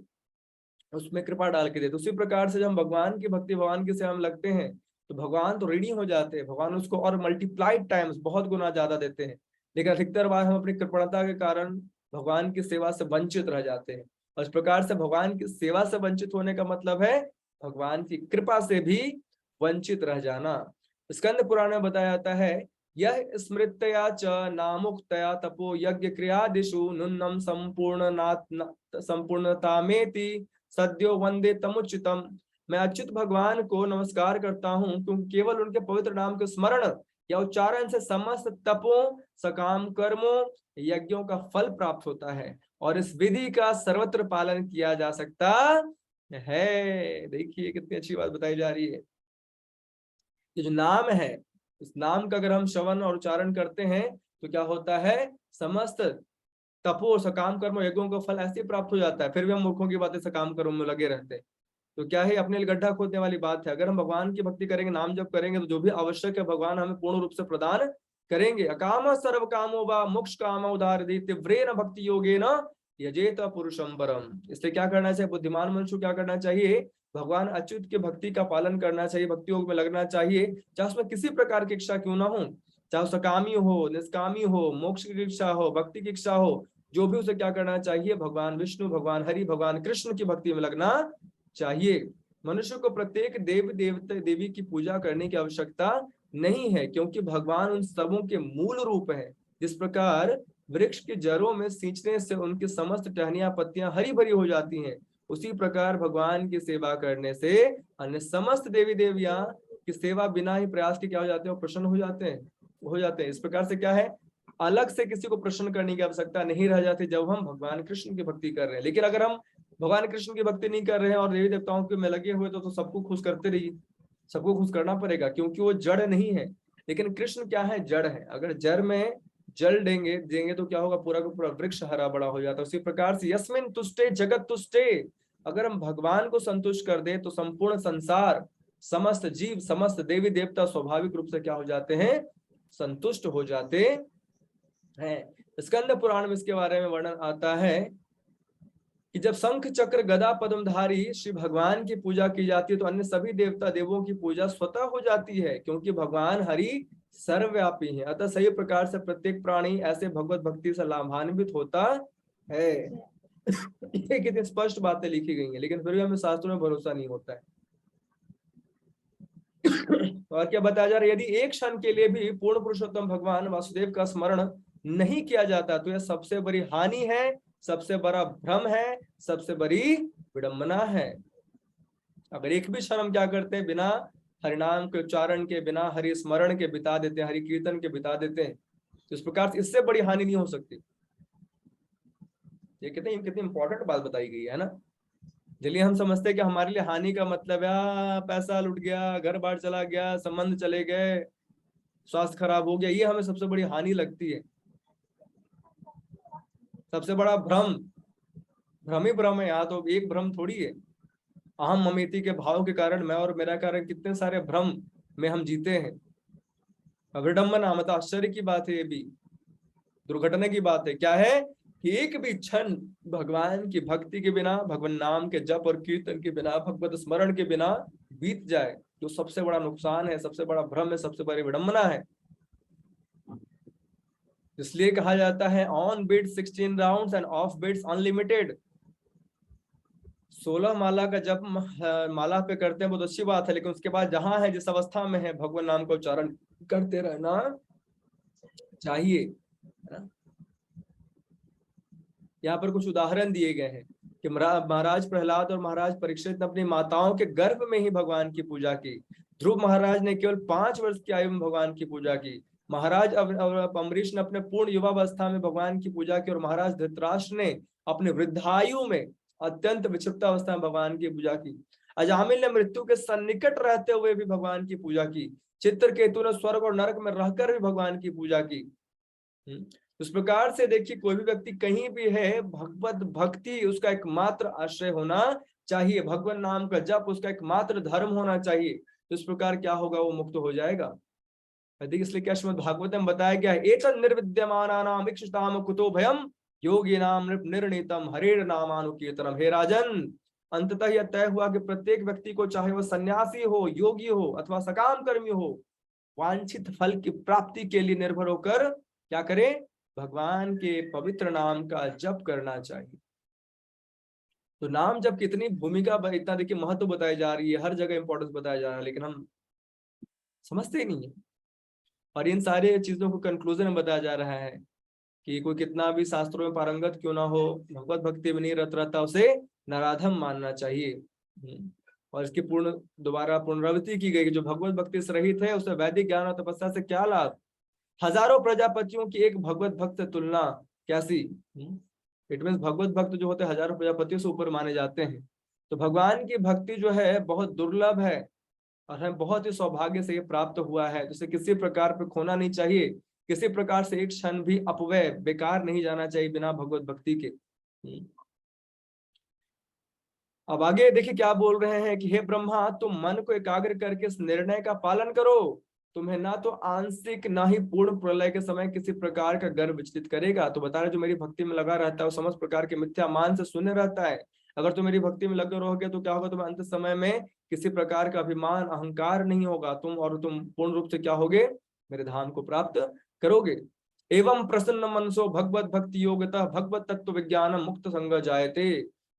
उसमें कृपा डाल के देते। उसी प्रकार से जब हम भगवान की भक्ति, भगवान की सेवा में लगते हैं तो भगवान तो ऋणी हो जाते हैं, भगवान उसको और मल्टीप्लाइड टाइम्स, बहुत गुना ज्यादा देते हैं। लेकिन अधिकतर बार हम अपनी कृपणता के कारण भगवान की सेवा से वंचित रह जाते हैं। और इस प्रकार से भगवान की सेवा से वंचित होने का मतलब है भगवान की कृपा से भी वंचित रह जाना। स्कंद पुराण में बताया जाता है, यह स्मृतया च नामुक्तया तपो यज्ञ क्रियादिषु नुन्नम संपूर्णतामेति सद्यो वंदे तमुचितम। मैं अच्युत भगवान को नमस्कार करता हूँ क्योंकि केवल उनके पवित्र नाम के स्मरण या उच्चारण से समस्त तपों, सकाम कर्मों, यज्ञों का फल प्राप्त होता है और इस विधि का सर्वत्र पालन किया जा सकता है। देखिए कितनी अच्छी बात बताई जा रही है। ये जो नाम है, इस नाम का अगर हम श्रवण और उच्चारण करते हैं तो क्या होता है, समस्त तपो सकाम कर्म यज्ञों का फल ऐसे प्राप्त हो जाता है। फिर भी हम मूर्खों की बातें सकाम कर्म में लगे रहते हैं, तो क्या है, अपने लिए गड्ढा खोदने वाली बात है। अगर हम भगवान की भक्ति करेंगे, नाम जप करेंगे, तो जो भी आवश्यक है भगवान हमें पूर्ण रूप से प्रदान करेंगे। अकाम सर्व कामो वा मोक्ष काम उदार तीव्रेन भक्ति योगे न यजेत पुरुषम परम। इसलिए क्या करना चाहिए, बुद्धिमान मनुष्य को क्या करना चाहिए, भगवान अच्युत की भक्ति का पालन करना चाहिए, भक्ति योग में लगना चाहिए, चाहे उसमें किसी प्रकार की इच्छा क्यों ना हो, चाहे सकामी हो, निष्कामी हो, मोक्ष की इच्छा हो, भक्ति की इच्छा हो, जो भी उसे क्या करना चाहिए, भगवान विष्णु, भगवान हरि, भगवान कृष्ण की भक्ति में लगना चाहिए। मनुष्य को प्रत्येक देव देवता देवी की पूजा करने की आवश्यकता नहीं है, क्योंकि भगवान उन सबों के मूल रूप है। जिस प्रकार वृक्ष की जड़ों में सींचने से उनकी समस्त टहनियां पत्तियां हरी भरी हो जाती हैं, उसी प्रकार भगवान की सेवा करने से अन्य समस्त देवी देवियां की सेवा बिना ही प्रयास के क्या हो जाते हैं, वो प्रसन्न हो जाते हैं। इस प्रकार से क्या है, अलग से किसी को प्रसन्न करने की आवश्यकता नहीं रह जाती जब हम भगवान कृष्ण की भक्ति कर रहे हैं। लेकिन अगर हम भगवान कृष्ण की भक्ति नहीं कर रहे हैं और देवी देवताओं के में लगे हुए तो सबको खुश करते रहिए, सबको खुश करना पड़ेगा, क्योंकि वो जड़ नहीं है। लेकिन कृष्ण क्या है, जड़ है। अगर जड़ में जल देंगे तो क्या होगा, पूरा का पूरा वृक्ष हरा बड़ा हो जाता है। उसी प्रकार से यस्मिन तुष्टे जगत तुष्टे, अगर हम भगवान को संतुष्ट कर दे तो संपूर्ण संसार, समस्त जीव, समस्त देवी देवता स्वाभाविक रूप से क्या हो जाते हैं, संतुष्ट हो जाते हैं। स्कंद पुराण में इसके बारे में वर्णन आता है कि जब शंख चक्र गदा पद्मधारी श्री भगवान की पूजा की जाती है तो अन्य सभी देवता देवों की पूजा स्वतः हो जाती है, क्योंकि भगवान हरि सर्वव्यापी है। अतः सही प्रकार से प्रत्येक प्राणी ऐसे भगवत भक्ति से लाभान्वित होता है। ये कितनी स्पष्ट बातें लिखी गई हैं, लेकिन फिर भी हमें शास्त्रों में भरोसा नहीं होता है। और क्या बताया जा रहा है, यदि एक क्षण के लिए भी पूर्ण पुरुषोत्तम भगवान वासुदेव का स्मरण नहीं किया जाता तो यह सबसे बड़ी हानि है, सबसे बड़ा भ्रम है, सबसे बड़ी विडंबना है। अगर एक भी क्षण हम क्या करते हैं, बिना हरिनाम के उच्चारण के, बिना हरि स्मरण के बिता देते हैं, हरि कीर्तन के बिता देते हैं, तो इस प्रकार से इससे बड़ी हानि नहीं हो सकती। ये कितनी इंपॉर्टेंट बात बताई गई है ना। चलिए हम समझते हैं कि हमारे लिए हानि का मतलब है पैसा लुट गया, घर बार चला गया, संबंध चले गए, स्वास्थ्य खराब हो गया, ये हमें सबसे बड़ी हानि लगती है। सबसे बड़ा भ्रम ही भ्रम है। यहाँ तो एक भ्रम थोड़ी है, अहम ममेती के भाव के कारण, मैं और मेरा कारण, कितने सारे भ्रम में हम जीते हैं। विडंबना मतलब आश्चर्य की बात है, ये भी दुर्घटना की बात है। क्या है कि एक भी क्षण भगवान की भक्ति के बिना, भगवान नाम के जप और कीर्तन के बिना, भगवत स्मरण के बिना बीत जाए, जो सबसे बड़ा नुकसान है, सबसे बड़ा भ्रम है, सबसे बड़ी विडंबना है। इसलिए कहा जाता है on beat 16 rounds and of beats unlimited. 16 माला का जब माला पे करते हैं वो तो अच्छी बात है, लेकिन उसके बाद जहां है, जिस अवस्था में है, भगवान नाम का उच्चारण करते रहना चाहिए, है ना। यहाँ पर कुछ उदाहरण दिए गए हैं कि महाराज प्रहलाद और महाराज परीक्षित ने अपनी माताओं के गर्भ में ही भगवान की पूजा की। ध्रुव महाराज ने केवल 5 वर्ष की आयु में भगवान की पूजा की। महाराज अम्बरीश ने अपने पूर्ण युवावस्था में भगवान की पूजा की, और महाराज धृतराष्ट्र ने अपने वृद्धायु में अत्यंत विक्षिप्तावस्था में भगवान की पूजा की। अजामिल ने मृत्यु के सन्निकट रहते हुए भी भगवान की पूजा की। चित्रकेतु ने स्वर्ग और नरक में रहकर भी भगवान की पूजा की। इस प्रकार से देखिए, कोई भी व्यक्ति कहीं भी है, भगवत भक्ति उसका एकमात्र आश्रय होना चाहिए, भगवान नाम का जप उसका एकमात्र धर्म होना चाहिए। तो इस प्रकार क्या होगा, वो मुक्त हो जाएगा। इसलिए क्या श्रीमद् भागवत में बताया गया है, एतद् निर्विद्यमानानाम इक्षताम कुतो भयम योगिनाम निर्णीतम हरेर नामानुकीर्तनम। हे राजन, अंततः यह तय हुआ कि प्रत्येक व्यक्ति को, चाहे वह सन्यासी हो, योगी हो अथवा सकाम कर्मी हो, वांछित फल की प्राप्ति के लिए निर्भर होकर क्या करें, भगवान के पवित्र नाम का जप करना चाहिए। तो नाम जप कितनी भूमिका, इतना देखिए महत्व बताई जा रही है, हर जगह इंपॉर्टेंस बताया जा रहा है, लेकिन हम समझते ही नहीं है। और इन सारे चीजों को कंक्लूजन में बताया जा रहा है कि कोई कितना भी शास्त्रों में पारंगत क्यों ना हो, भगवत भक्ति में नहीं रत रहता, उसे नराधम मानना चाहिए। और इसकी दोबारा पुनरावृत्ति की गई कि जो भगवत भक्ति से रहित है, उसे वैदिक ज्ञान और तपस्या से क्या लाभ। हजारों प्रजापतियों की एक भगवत भक्त से तुलना कैसी। इट मीन्स भगवत भक्त जो होते हैं हजारों प्रजापतियों से ऊपर माने जाते हैं। तो भगवान की भक्ति जो है बहुत दुर्लभ है, और हमें बहुत ही सौभाग्य से ये प्राप्त हुआ है, जिसे किसी प्रकार पे खोना नहीं चाहिए, किसी प्रकार से एक क्षण भी अपव्यय बेकार नहीं जाना चाहिए बिना भगवत भक्ति के। अब आगे देखिए क्या बोल रहे हैं कि हे ब्रह्मा, तुम मन को एकाग्र करके इस निर्णय का पालन करो, तुम्हें ना तो आंशिक ना ही पूर्ण प्रलय के समय किसी प्रकार का गर्व विचलित करेगा। तो बता रहे, जो मेरी भक्ति में लगा रहता है वो समस्त प्रकार के मिथ्या मान से शून्य रहता है। अगर तुम मेरी भक्ति में लगे रहोगे तो क्या होगा, तुम्हें अंत समय में किसी प्रकार का अभिमान अहंकार नहीं होगा, तुम पूर्ण रूप से क्या होगे, मेरे धाम को प्राप्त करोगे। एवं प्रसन्न मनसो भगवत भक्ति योगतः भगवत तत्व विज्ञान मुक्त संग जायते।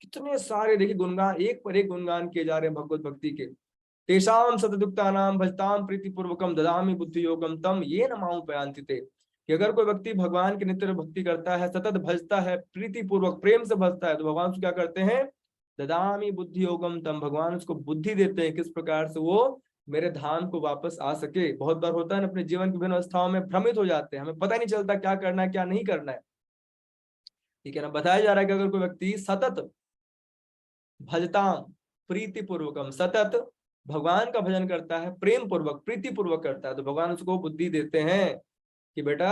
कितने सारे देखिए गुणगान, एक पर एक गुणगान किए जा रहे हैं भगवत भक्ति के। तेषाम सतदुक्तानाम भजताम प्रीतिपूर्वकम ददामि बुद्धि योगम तम ये नमाऊं पयांति ते। कि अगर कोई व्यक्ति भगवान की नित्य भक्ति करता है, सतत भजता है, प्रीतिपूर्वक प्रेम से भजता है, तो भगवान उसको क्या करते हैं, ददामि बुद्धि योगम तम, भगवान उसको बुद्धि देते हैं किस प्रकार से वो मेरे धाम को वापस आ सके। बहुत बार होता है ना, अपने जीवन की विभिन्न अवस्थाओं में भ्रमित हो जाते हैं, हमें पता नहीं चलता क्या करना है क्या नहीं करना है। ठीक है ना, बताया जा रहा है कि अगर कोई व्यक्ति सतत भजताम प्रीतिपूर्वकम, सतत भगवान का भजन करता है, प्रेम पूर्वक प्रीति पूर्वक करता है, तो भगवान उसको बुद्धि देते हैं कि बेटा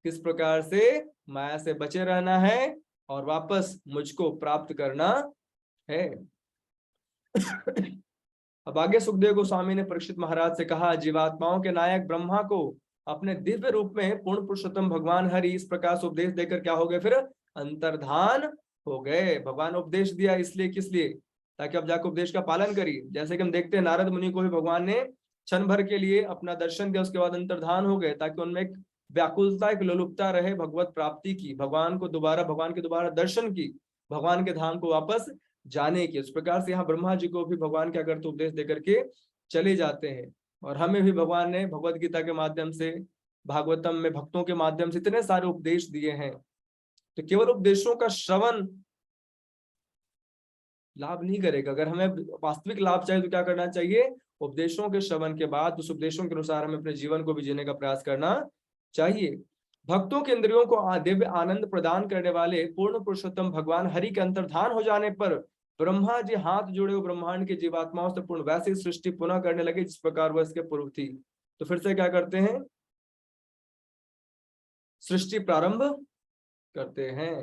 किस प्रकार से माया से बचे रहना है और वापस मुझको प्राप्त करना है। अब आगे सुखदेव गोस्वामी ने परीक्षित महाराज से कहा, जीवात्माओं के नायक ब्रह्मा को अपने दिव्य रूप में पूर्ण पुरुषोत्तम भगवान हरि इस प्रकार से उपदेश देकर क्या हो गए, फिर अंतर्धान हो गए। भगवान उपदेश दिया इसलिए, किस लिए, ताकि अब जाकर उपदेश का पालन करिए। जैसे कि हम देखते हैं नारद मुनि को भी भगवान ने क्षण भर के लिए अपना दर्शन दिया, उसके बाद अंतर्धान हो गए, ताकि उनमें एक व्याकुलता, एक लोलुपता रहे भगवत प्राप्ति की, भगवान के दोबारा दर्शन की, भगवान के धाम को वापस जाने की। इस प्रकार से यहाँ ब्रह्मा जी को भी भगवान क्या करते, उपदेश देकर के चले जाते हैं। और हमें भी भगवान ने भगवत गीता के माध्यम से, भागवतम में भक्तों के माध्यम से इतने सारे उपदेश दिए हैं। तो केवल उपदेशों का श्रवण लाभ नहीं करेगा। अगर हमें वास्तविक लाभ चाहिए तो क्या करना चाहिए, उपदेशों के श्रवण के बाद उस उपदेशों के अनुसार हमें अपने जीवन को भी जीने का प्रयास करना चाहिए। भक्तों के इंद्रियों को दिव्य आनंद प्रदान करने वाले पूर्ण पुरुषोत्तम भगवान हरि के अंतर्धान हो जाने पर ब्रह्मा जी हाथ जोड़े हुए ब्रह्मांड की जीवात्माओं से पूर्ण वैसी सृष्टि पुनः करने लगे जिस प्रकार वह इसके पूर्व थी। तो फिर से क्या करते हैं, सृष्टि प्रारंभ करते हैं,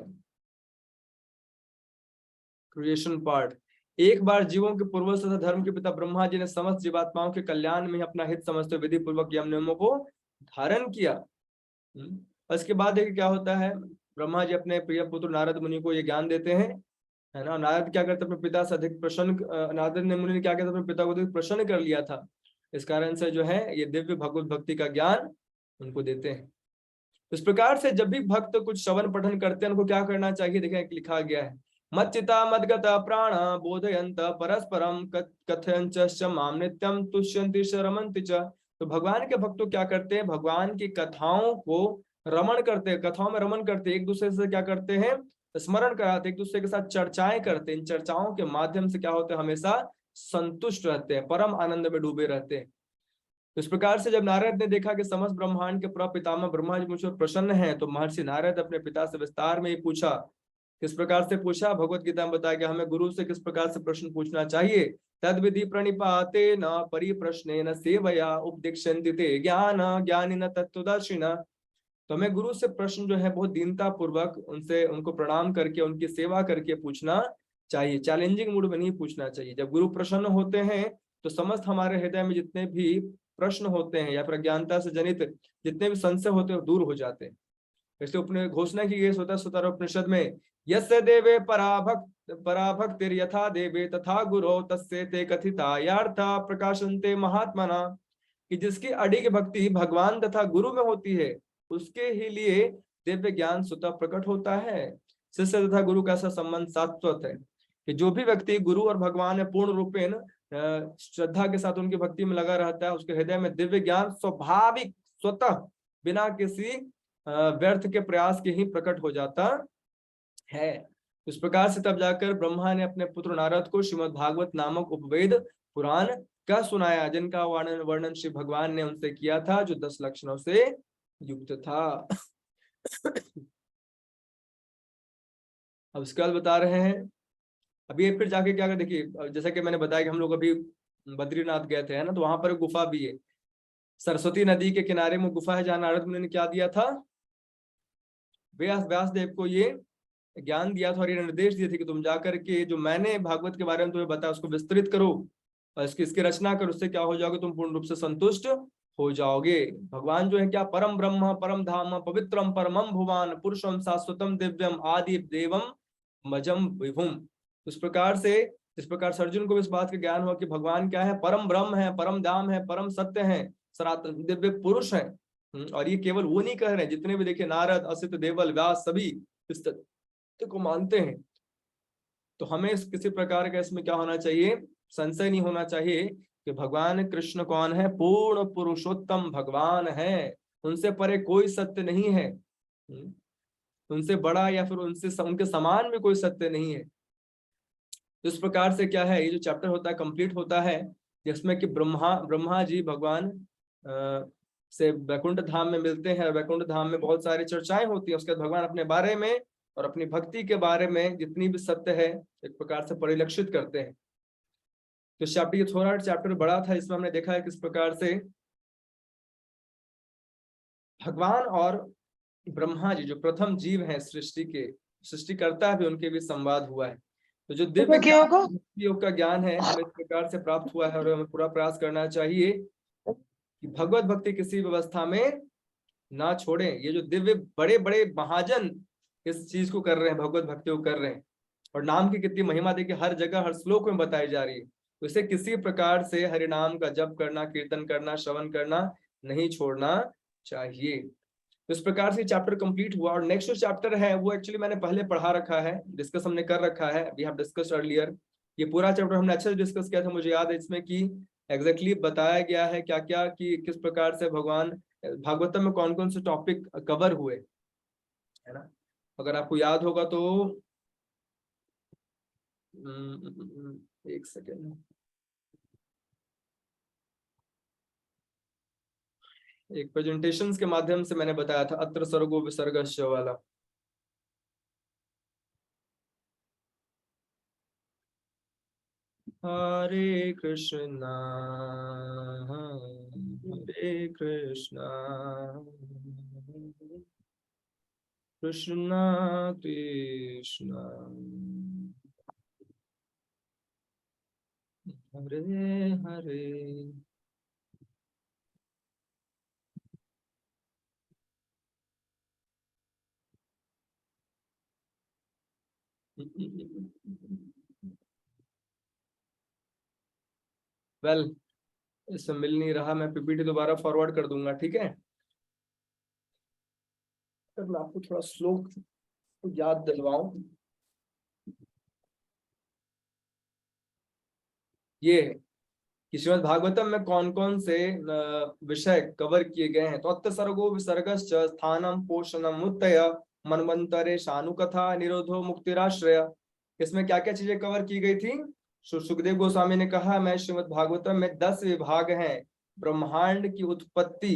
क्रिएशन पार्ट। एक बार जीवों के पूर्वज तथा धर्म के पिता ब्रह्मा जी ने समस्त जीवात्माओं के कल्याण में अपना हित समझते विधि पूर्वक यम नियमों को धारण किया। इसके बाद देखिए क्या होता है, ब्रह्मा जी अपने प्रिय पुत्र नारद मुनि को ये ज्ञान देते हैं, है ना। नारद क्या करते अपने पिता से अधिक प्रसन्न, नारद ने मुनि ने क्या कहते अपने पिता को अधिक प्रसन्न कर लिया था, इस कारण से जो है ये दिव्य भगवत भक्ति का ज्ञान उनको देते हैं। इस प्रकार से जब भी भक्त कुछ श्रवण पठन करते हैं उनको क्या करना चाहिए, देखें लिखा गया है, मच्चिता मद्गत प्राण बोधयंत परस्परम कथयंच माम नित्यम तुष्यन्ति च रमन्ति च। तो भगवान के भक्त क्या करते हैं, भगवान की कथाओं को रमण करते हैं, कथाओं में रमन करते हैं, एक दूसरे से क्या करते हैं, स्मरण कराते, एक दूसरे के साथ चर्चाएं करते हैं। इन चर्चाओं के माध्यम से क्या होते हैं, हमेशा संतुष्ट रहते हैं, परम आनंद में डूबे रहते हैं। इस प्रकार से जब नारद ने देखा कि समस्त ब्रह्मांड के प्रपितामह ब्रह्मा जी मुझ पर प्रसन्न हैं, तो महर्षि नारद अपने पिता से विस्तार में ही पूछा। किस प्रकार से पूछा, भगवत गीता में बताया कि हमें गुरु से किस प्रकार से प्रश्न पूछना चाहिए। तद विधि प्रणिपाते न परिप्रश्नेन सेवया उपदिक्षन्ति ते ज्ञान ज्ञानिन तत्त्वदर्शिनः। तो हमें गुरु से प्रश्न जो है बहुत दीनता पूर्वक उनसे उनको प्रणाम करके उनकी सेवा करके पूछना चाहिए, चैलेंजिंग मूड में नहीं पूछना चाहिए। जब गुरु प्रसन्न होते हैं तो समस्त हमारे हृदय में जितने भी प्रश्न होते हैं या प्रज्ञानता से जनित जितने भी संशय होते हैं दूर हो जाते हैं। इसलिए उपने घोषणा की गई स्वतः में, यस्य देवे पराभक्तिर यथा देवे तथा गुरो तस्य ते कथिता यार्था प्रकाशन्ते महात्मना। कि जिसकी अडिग भक्ति भगवान तथा गुरु में होती है उसके ही लिए दिव्य ज्ञान स्वतः प्रकट होता है। शिष्य तथा गुरु का ऐसा संबंध शाश्वत है कि जो भी व्यक्ति गुरु और भगवान में पूर्ण रूपेण श्रद्धा के साथ उनकी भक्ति में लगा रहता है, उसके हृदय में दिव्य ज्ञान स्वाभाविक स्वतः बिना किसी व्यर्थ के प्रयास के ही प्रकट हो जाता है। इस प्रकार से तब जाकर ब्रह्मा ने अपने पुत्र नारद को श्रीमद् भागवत नामक उपवेद पुराण का सुनाया, जिनका वर्णन श्री भगवान ने उनसे किया था, जो 10 लक्षणों से युक्त था। अब इसके बाद बता रहे हैं, अभी फिर जाके क्या कर, देखिए जैसा कि मैंने बताया कि हम लोग अभी बद्रीनाथ गए थे, है ना, तो वहां पर एक गुफा भी है, सरस्वती नदी के किनारे में गुफा है, जहां नारद मुनि ने क्या दिया था, व्यास देव को ये ज्ञान दिया था और ये निर्देश दिए थे कि तुम जाकर के जो मैंने भागवत के बारे में तुम्हें बताया उसको विस्तृत करो और इसकी रचना करो, उससे क्या हो जाओगे, तुम पूर्ण रूप से संतुष्ट हो जाओगे। भगवान जो है क्या, परम ब्रह्म परम धाम पवित्रम परमम भुवान पुरुषम शाश्वतम दिव्यम आदि देवम मजम विभुम। इस प्रकार से इस प्रकार से अर्जुन को इस बात का ज्ञान हुआ कि भगवान क्या है, परम ब्रह्म है, परम धाम है, परम सत्य है, सनातन दिव्य पुरुष है। और ये केवल वो नहीं कह रहे हैं, जितने भी देखे नारद असित देवल व्यास सभी इस तथ्य को मानते हैं। तो हमें किसी प्रकार का इसमें क्या होना चाहिए, संशय नहीं होना चाहिए कि भगवान कृष्ण कौन है, पूर्ण पुरुषोत्तम भगवान है, उनसे परे कोई सत्य नहीं है, उनसे बड़ा या फिर उनके समान में कोई सत्य नहीं है। इस प्रकार से क्या है, ये जो चैप्टर होता है कंप्लीट होता है जिसमें कि ब्रह्मा जी भगवान से वैकुंठ धाम में मिलते हैं। वैकुंठ धाम में बहुत सारी चर्चाएं होती है, उसके बाद भगवान अपने बारे में और अपनी भक्ति के बारे में जितनी भी सत्य है एक प्रकार से परिलक्षित करते हैं। तो चैप्टर, ये थोड़ा चैप्टर बड़ा था, इसमें हमने देखा है किस प्रकार से भगवान और ब्रह्मा जी जो प्रथम जीव हैं सृष्टि के, सृष्टिकर्ता भी, उनके भी संवाद हुआ है। तो जो दिव्य योग का ज्ञान है हमें इस प्रकार से प्राप्त हुआ है और हमें पूरा प्रयास करना चाहिए कि भगवत भक्ति किसी व्यवस्था में ना छोड़ें। ये जो दिव्य बड़े बड़े महाजन इस चीज को कर रहे हैं, भगवत भक्ति को कर रहे हैं, और नाम की कितनी महिमा देखिए हर जगह हर श्लोक में बताई जा रही है। तो इसे किसी प्रकार से हरि नाम का जप करना, कीर्तन करना, श्रवण करना नहीं छोड़ना चाहिए। तो इस प्रकार से चैप्टर कंप्लीट हुआ। और नेक्स्ट जो चैप्टर है वो एक्चुअली मैंने पहले पढ़ा रखा है, डिस्कस हमने कर रखा है, वी हैव डिस्कस्ड अर्लियर। ये पूरा चैप्टर हमने अच्छे से डिस्कस किया था, मुझे याद है इसमें कि एग्जैक्टली बताया गया है क्या क्या, कि किस प्रकार से भगवान भागवतम में कौन कौन से टॉपिक कवर हुए, है ना। अगर आपको याद होगा तो एक सेकेंड, एक प्रेजेंटेशंस के माध्यम से मैंने बताया था अत्र सर्गो विसर्गस्य वाला। हरे कृष्णा कृष्णा कृष्णा हरे हरे। वेल इससे मिल नहीं रहा, मैं पीपीटी दोबारा फॉरवर्ड कर दूंगा, ठीक है। मैं आपको थोड़ा श्लोक याद दिलवाऊं। ये है कि श्रीमद् भागवतम में कौन कौन से विषय कवर किए गए हैं। तो अत्त सर्गो विसर्गश्च स्थानम पोषणम मुत्तय मनवंतरे शानुकथा निरोधो मुक्तिराश्रय। इसमें क्या क्या चीजें कवर की गई थी। सुखदेव गोस्वामी ने कहा मैं श्रीमद् भागवतम में 10 विभाग हैं। ब्रह्मांड की उत्पत्ति,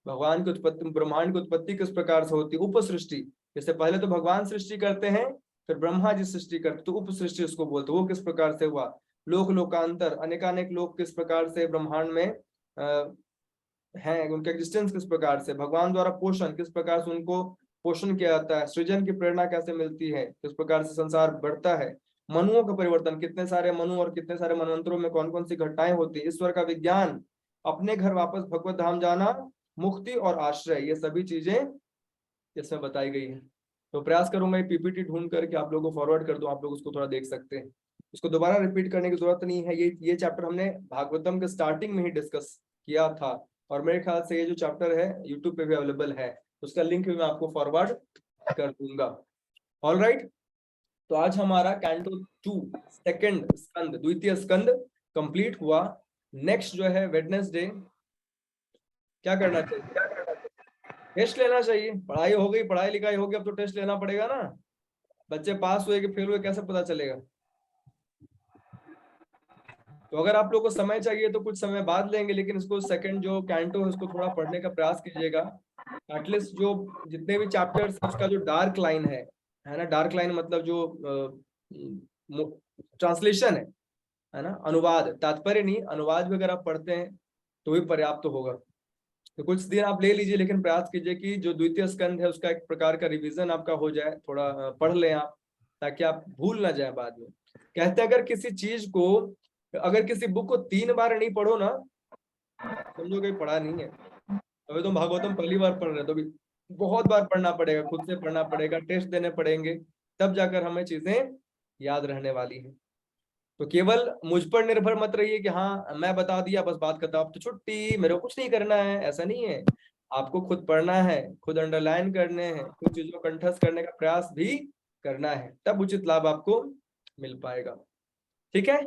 भगवान की उत्पत्ति, ब्रह्मांड की उत्पत्ति किस प्रकार से होती है, उपसृष्टि, जैसे पहले तो भगवान सृष्टि करते हैं फिर ब्रह्मा जी सृष्टि करते, तो उपसृष्टि उसको बोलते, वो किस प्रकार से हुआ। लोक लोकांतर, अनेकानेक लोक किस प्रकार से ब्रह्मांड में हैं, उनका एग्जिस्टेंस किस प्रकार से, भगवान द्वारा पोषण किस प्रकार से उनको पोषण किया जाता है, सृजन की प्रेरणा कैसे मिलती है, किस प्रकार से संसार बढ़ता है, मनुओं का परिवर्तन, कितने सारे मनु और कितने सारे मनवंतरों में कौन कौन सी घटनाएं होती है, ईश्वर का विज्ञान, अपने घर वापस भगवत धाम जाना, मुक्ति और आश्रय, ये सभी चीजें इसमें बताई गई है। तो प्रयास करूंगा ये पीपीटी ढूंढ करके आप लोगों को फॉरवर्ड कर दूं, आप लोग उसको थोड़ा देख सकते हैं। उसको दोबारा रिपीट करने की जरूरत नहीं है, ये चैप्टर हमने भागवतम के स्टार्टिंग में ही डिस्कस किया था, और मेरे ख्याल से ये जो चैप्टर है यूट्यूब पे भी अवेलेबल है, उसका लिंक भी मैं आपको फॉरवर्ड कर दूंगा। ऑल राइट, तो आज हमारा कैंटो 2 सेकंड स्कंद, द्वितीय स्कंद कंप्लीट हुआ। नेक्स्ट जो है वेडनेसडे क्या करना चाहिए, टेस्ट लेना चाहिए। पढ़ाई हो गई, पढ़ाई लिखाई हो गई, अब तो टेस्ट लेना पड़ेगा ना। बच्चे पास हुए कि फेल हुए कैसे पता चलेगा। तो अगर आप लोग को समय चाहिए तो कुछ समय बाद लेंगे, लेकिन इसको सेकंड जो कैंटो है उसको थोड़ा पढ़ने का प्रयास कीजिएगा। एटलीस्ट जो जितने भी चैप्टर्स उसका जो डार्क लाइन है ना, डार्क लाइन मतलब जो ट्रांसलेशन है ना, अनुवाद, तात्पर्य नहीं, अनुवाद भी अगर आप पढ़ते हैं तो भी पर्याप्त होगा। तो कुछ दिन आप ले लीजिए, लेकिन प्रयास कीजिए कि जो द्वितीय स्कंद है उसका एक प्रकार का रिवीजन आपका हो जाए, थोड़ा पढ़ लें आप, ताकि आप भूल ना जाए बाद में। कहते हैं अगर किसी चीज को, अगर किसी बुक को 3 बार नहीं पढ़ो ना, समझो कि पढ़ा नहीं है। अभी तुम भागवतम पहली बार पढ़ रहे हो तो भी बहुत बार पढ़ना पड़ेगा, खुद से पढ़ना पड़ेगा, टेस्ट देने पड़ेंगे, तब जाकर हमें चीजें याद रहने वाली है। तो केवल मुझ पर निर्भर मत रहिए कि हाँ मैं बता दिया बस बात खत्म, अब तो छुट्टी, मेरे को कुछ नहीं करना है, ऐसा नहीं है। आपको खुद पढ़ना है, खुद अंडरलाइन करने हैं, कुछ चीजों को कंठस्थ करने का प्रयास भी करना है, तब उचित लाभ आपको मिल पाएगा। ठीक है,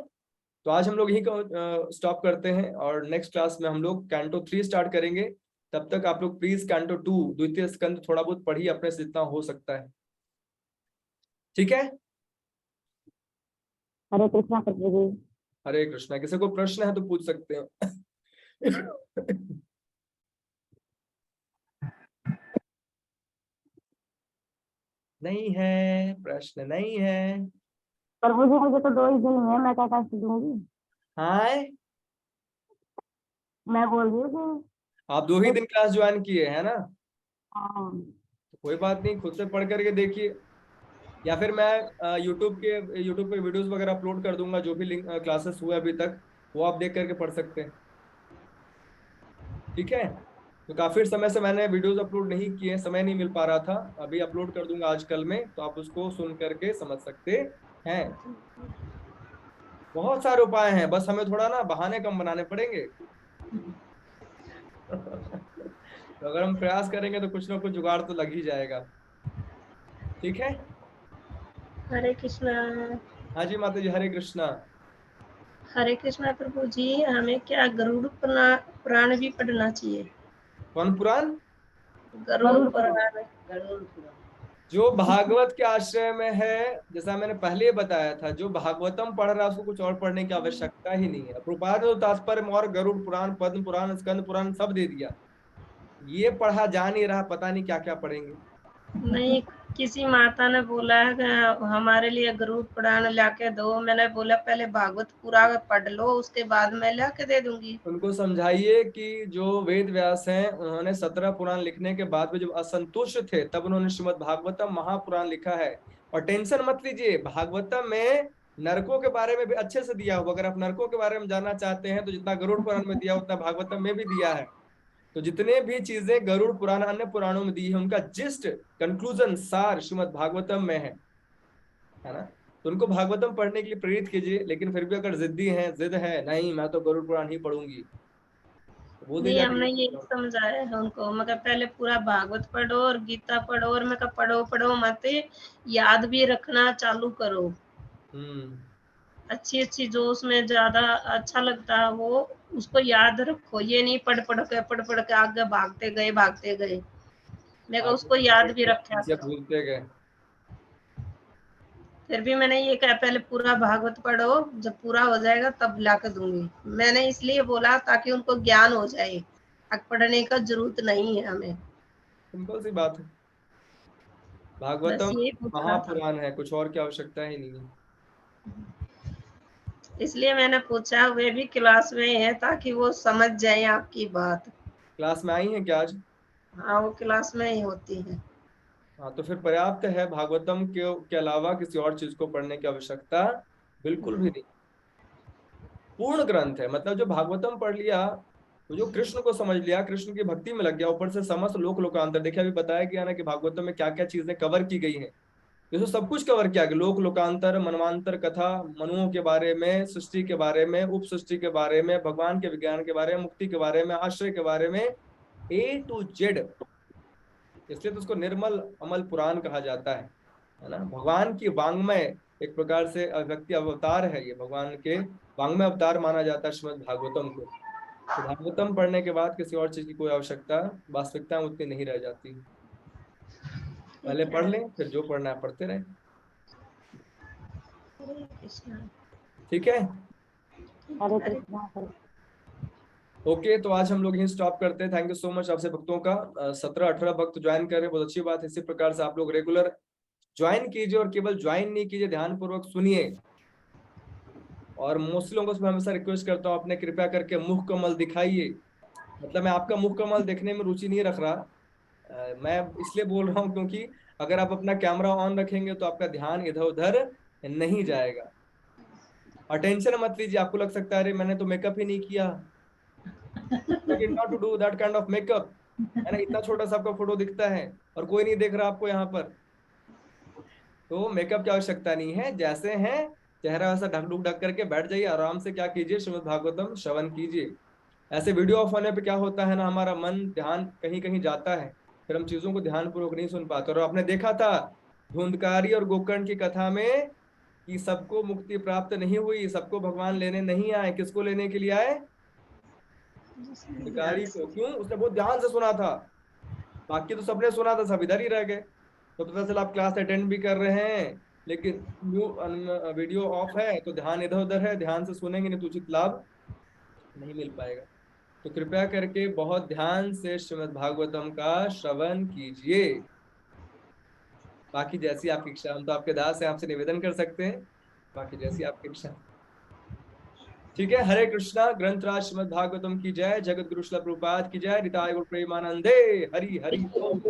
तो आज हम लोग यही स्टॉप करते हैं, और नेक्स्ट क्लास में हम लोग कैंटो 3 स्टार्ट करेंगे। तब तक आप लोग प्लीज कैंटो 2 द्वितीय स्कंद थोड़ा बहुत पढ़िए अपने से जितना हो सकता है। ठीक है, हरे कृष्णा प्रभु जी। हरे कृष्णा। किसी को प्रश्न है तो पूछ सकते हैं। नहीं है, प्रश्न नहीं है। प्रभु जी मुझे तो 2 ही दिन हुए, मैं क्या कष्ट दूंगी। हाँ, मैं बोल रही हूँ आप 2 ही दिन क्लास ज्वाइन किए है ना, हाँ। तो कोई बात नहीं, खुद से पढ़ करके देखिए, या फिर मैं यूट्यूब पे वीडियोस वगैरह अपलोड कर दूंगा, जो भी लिंक क्लासेस हुए अभी तक वो आप देख करके पढ़ सकते हैं। ठीक है, तो काफी समय से मैंने वीडियोस अपलोड नहीं किए, समय नहीं मिल पा रहा था, अभी अपलोड कर दूंगा आजकल में, तो आप उसको सुन करके समझ सकते हैं। बहुत सारे उपाय हैं, बस हमें थोड़ा ना बहाने कम बनाने पड़ेंगे। तो अगर हम प्रयास करेंगे तो कुछ ना कुछ जुगाड़ तो लग ही जाएगा। ठीक है, हरे कृष्णा। हाँ जी माता जी, हरे कृष्णा। हरे कृष्णा प्रभु जी, हमें क्या गरुड़ पुराण भी पढ़ना चाहिए? कौन पुराण? गरुड़ पुराण। जो भागवत के आश्रय में है, जैसा मैंने पहले बताया था, जो भागवतम पढ़ रहा है उसको कुछ और पढ़ने की आवश्यकता ही नहीं है। प्रभुपाद ने तो तात्पर्य और गरुड़ पुराण, पद्म पुराण, स्कंद पुराण सब दे दिया। ये पढ़ा जा नहीं रहा, पता नहीं क्या क्या पढ़ेंगे। नहीं, किसी माता ने बोला है कि हमारे लिए गरुड़ पुराण लाके दो। मैंने बोला पहले भागवत पूरा पढ़ लो, उसके बाद मैं लाके दे दूंगी। उनको समझाइए कि जो वेद व्यास हैं उन्होंने 17 पुराण लिखने के बाद में जब असंतुष्ट थे तब उन्होंने श्रीमद् भागवतम महापुराण लिखा है। और टेंशन मत लीजिए, भागवतम में नरकों के बारे में भी अच्छे से दिया हुआ, अगर आप नरकों के बारे में जानना चाहते हैं तो जितना गरुड़ पुराण में दिया उतना भागवतम में भी दिया है। तो जितने भी चीजें गरुड़ पुराण अन्य पुराणों में दी है उनका जिस्ट, कंक्लूजन, सार श्रीमद् भागवतम में है ना। तो उनको भागवतम पढ़ने के लिए प्रेरित कीजिए, लेकिन फिर भी अगर जिद्दी हैं, जिद है नहीं मैं तो गरुड़ पुराण ही पढ़ूंगी, तो बोल नहीं, दीजिए हमने यही समझाया है उनको। मैं कहा पहले पूरा भागवत पढ़ो और गीता पढ़ो, और मैं कहा पढ़ो पढ़ो मत, याद भी रखना चालू करो। अच्छी अच्छी जो उसमें ज्यादा अच्छा लगता है वो उसको याद रखो, ये नहीं पढ़ के आगे भागते गए मैं कहा उसको याद भी रखा ये करो। भूलते गए। फिर भी मैंने ये कहा पहले पूरा भागवत पढ़ो, जब पूरा हो जाएगा तब लाकर दूंगी। मैंने इसलिए बोला ताकि उनको ज्ञान हो जाए, अब पढ़ने का जरूरत नहीं है हमें। सिंपल सी बात है, बस भागवतम यही पूछना था, महापुराण है, कुछ और की आवश्यकता ही नहीं है। इसलिए मैंने पूछा। वे भी क्लास में है ताकि वो समझ जाए आपकी बात। क्लास में आई है क्या आज? हाँ वो क्लास में ही होती है। हाँ, तो फिर पर्याप्त है, भागवतम के अलावा किसी और चीज को पढ़ने की आवश्यकता बिल्कुल भी नहीं। पूर्ण ग्रंथ है, मतलब जो भागवतम पढ़ लिया, तो जो कृष्ण को समझ लिया, कृष्ण की भक्ति में लग गया, ऊपर से समस्त लोकांतर, देखिए अभी बताया गया ना कि भागवतम में क्या क्या चीजें कवर की गई हैं। इसमें सब कुछ कवर किया गया, लोकांतर, मनवांतर कथा, मनुओं के बारे में, सृष्टि के बारे में, उप सृष्टि के बारे में, भगवान के विज्ञान के बारे में, मुक्ति के बारे में, आश्रय के बारे में, ए टू जेड। इसलिए तो उसको निर्मल अमल पुराण कहा जाता है ना। भगवान की वांग्मय एक प्रकार से व्यक्ति अवतार है, ये भगवान के वांग्मय अवतार माना जाता है श्रीमद् भागवतम को। तो भागवतम पढ़ने के बाद किसी और चीज की कोई आवश्यकता वास्तविकता में उतनी नहीं रह जाती। पहले पढ़ लें, फिर जो पढ़ना है पढ़ते रहें। हरे कृष्णा। ठीक है, हरे कृष्णा हरे। ओके। तो आज हम लोग यहीं स्टॉप करते हैं। थैंक यू सो मच आपसे भक्तों का, 17-18 भक्त ज्वाइन कर रहे हैं, बहुत अच्छी बात है। इसी प्रकार से आप लोग रेगुलर ज्वाइन कीजिए, और केवल ज्वाइन नहीं कीजिए, ध्यान पूर्वक सुनिए। और मोस्टली लोगों से मैं हमेशा रिक्वेस्ट करता हूँ, अपने कृपया करके मुख कमल दिखाइए। मतलब मैं आपका मुख कमल देखने में रुचि नहीं रख रहा, मैं इसलिए बोल रहा हूँ क्योंकि अगर आप अपना कैमरा ऑन रखेंगे तो आपका ध्यान इधर उधर नहीं जाएगा। अटेंशन मत लीजिए, आपको लग सकता है अरे मैंने तो मेकअप ही नहीं किया, not to do that kind of makeup, है ना। इतना छोटा सा आपका फोटो दिखता है और कोई नहीं देख रहा आपको यहाँ पर, तो मेकअप की आवश्यकता नहीं है। जैसे हैं चेहरा वैसा ढक करके बैठ जाइए, आराम से क्या कीजिए, श्रीमद् भागवतम श्रवण कीजिए। ऐसे वीडियो ऑफ होने पे क्या होता है ना, हमारा मन ध्यान कहीं कहीं जाता है, फिर हम चीजों को ध्यान पूर्वक नहीं सुन पाते। और आपने देखा था धुंधकारी और गोकर्ण की कथा में कि सबको मुक्ति प्राप्त नहीं हुई, सबको भगवान लेने नहीं आए। किसको लेने के लिए आए? धुंधकारी को। क्यों? उसने बहुत ध्यान से सुना था, बाकी तो सबने सुना था, सब इधर ही रह गए। तो पता चला आप क्लास अटेंड भी कर रहे हैं, लेकिन वीडियो ऑफ है, तो ध्यान इधर उधर है, ध्यान से सुनेंगे नहीं तो उचित लाभ नहीं मिल पाएगा। तो कृपया करके बहुत ध्यान से श्रीमद् भागवतम का श्रवण कीजिए। बाकी जैसी आपकी इच्छा, हम तो आपके दास हैं, आपसे निवेदन कर सकते हैं, बाकी जैसी आपकी इच्छा। ठीक है, हरे कृष्णा। ग्रंथराज श्रीमद् भागवतम की जय, जगत गुरु श्रील प्रभुपाद की जय, निताय गौर प्रेमानंदे, हरि हरि बोल।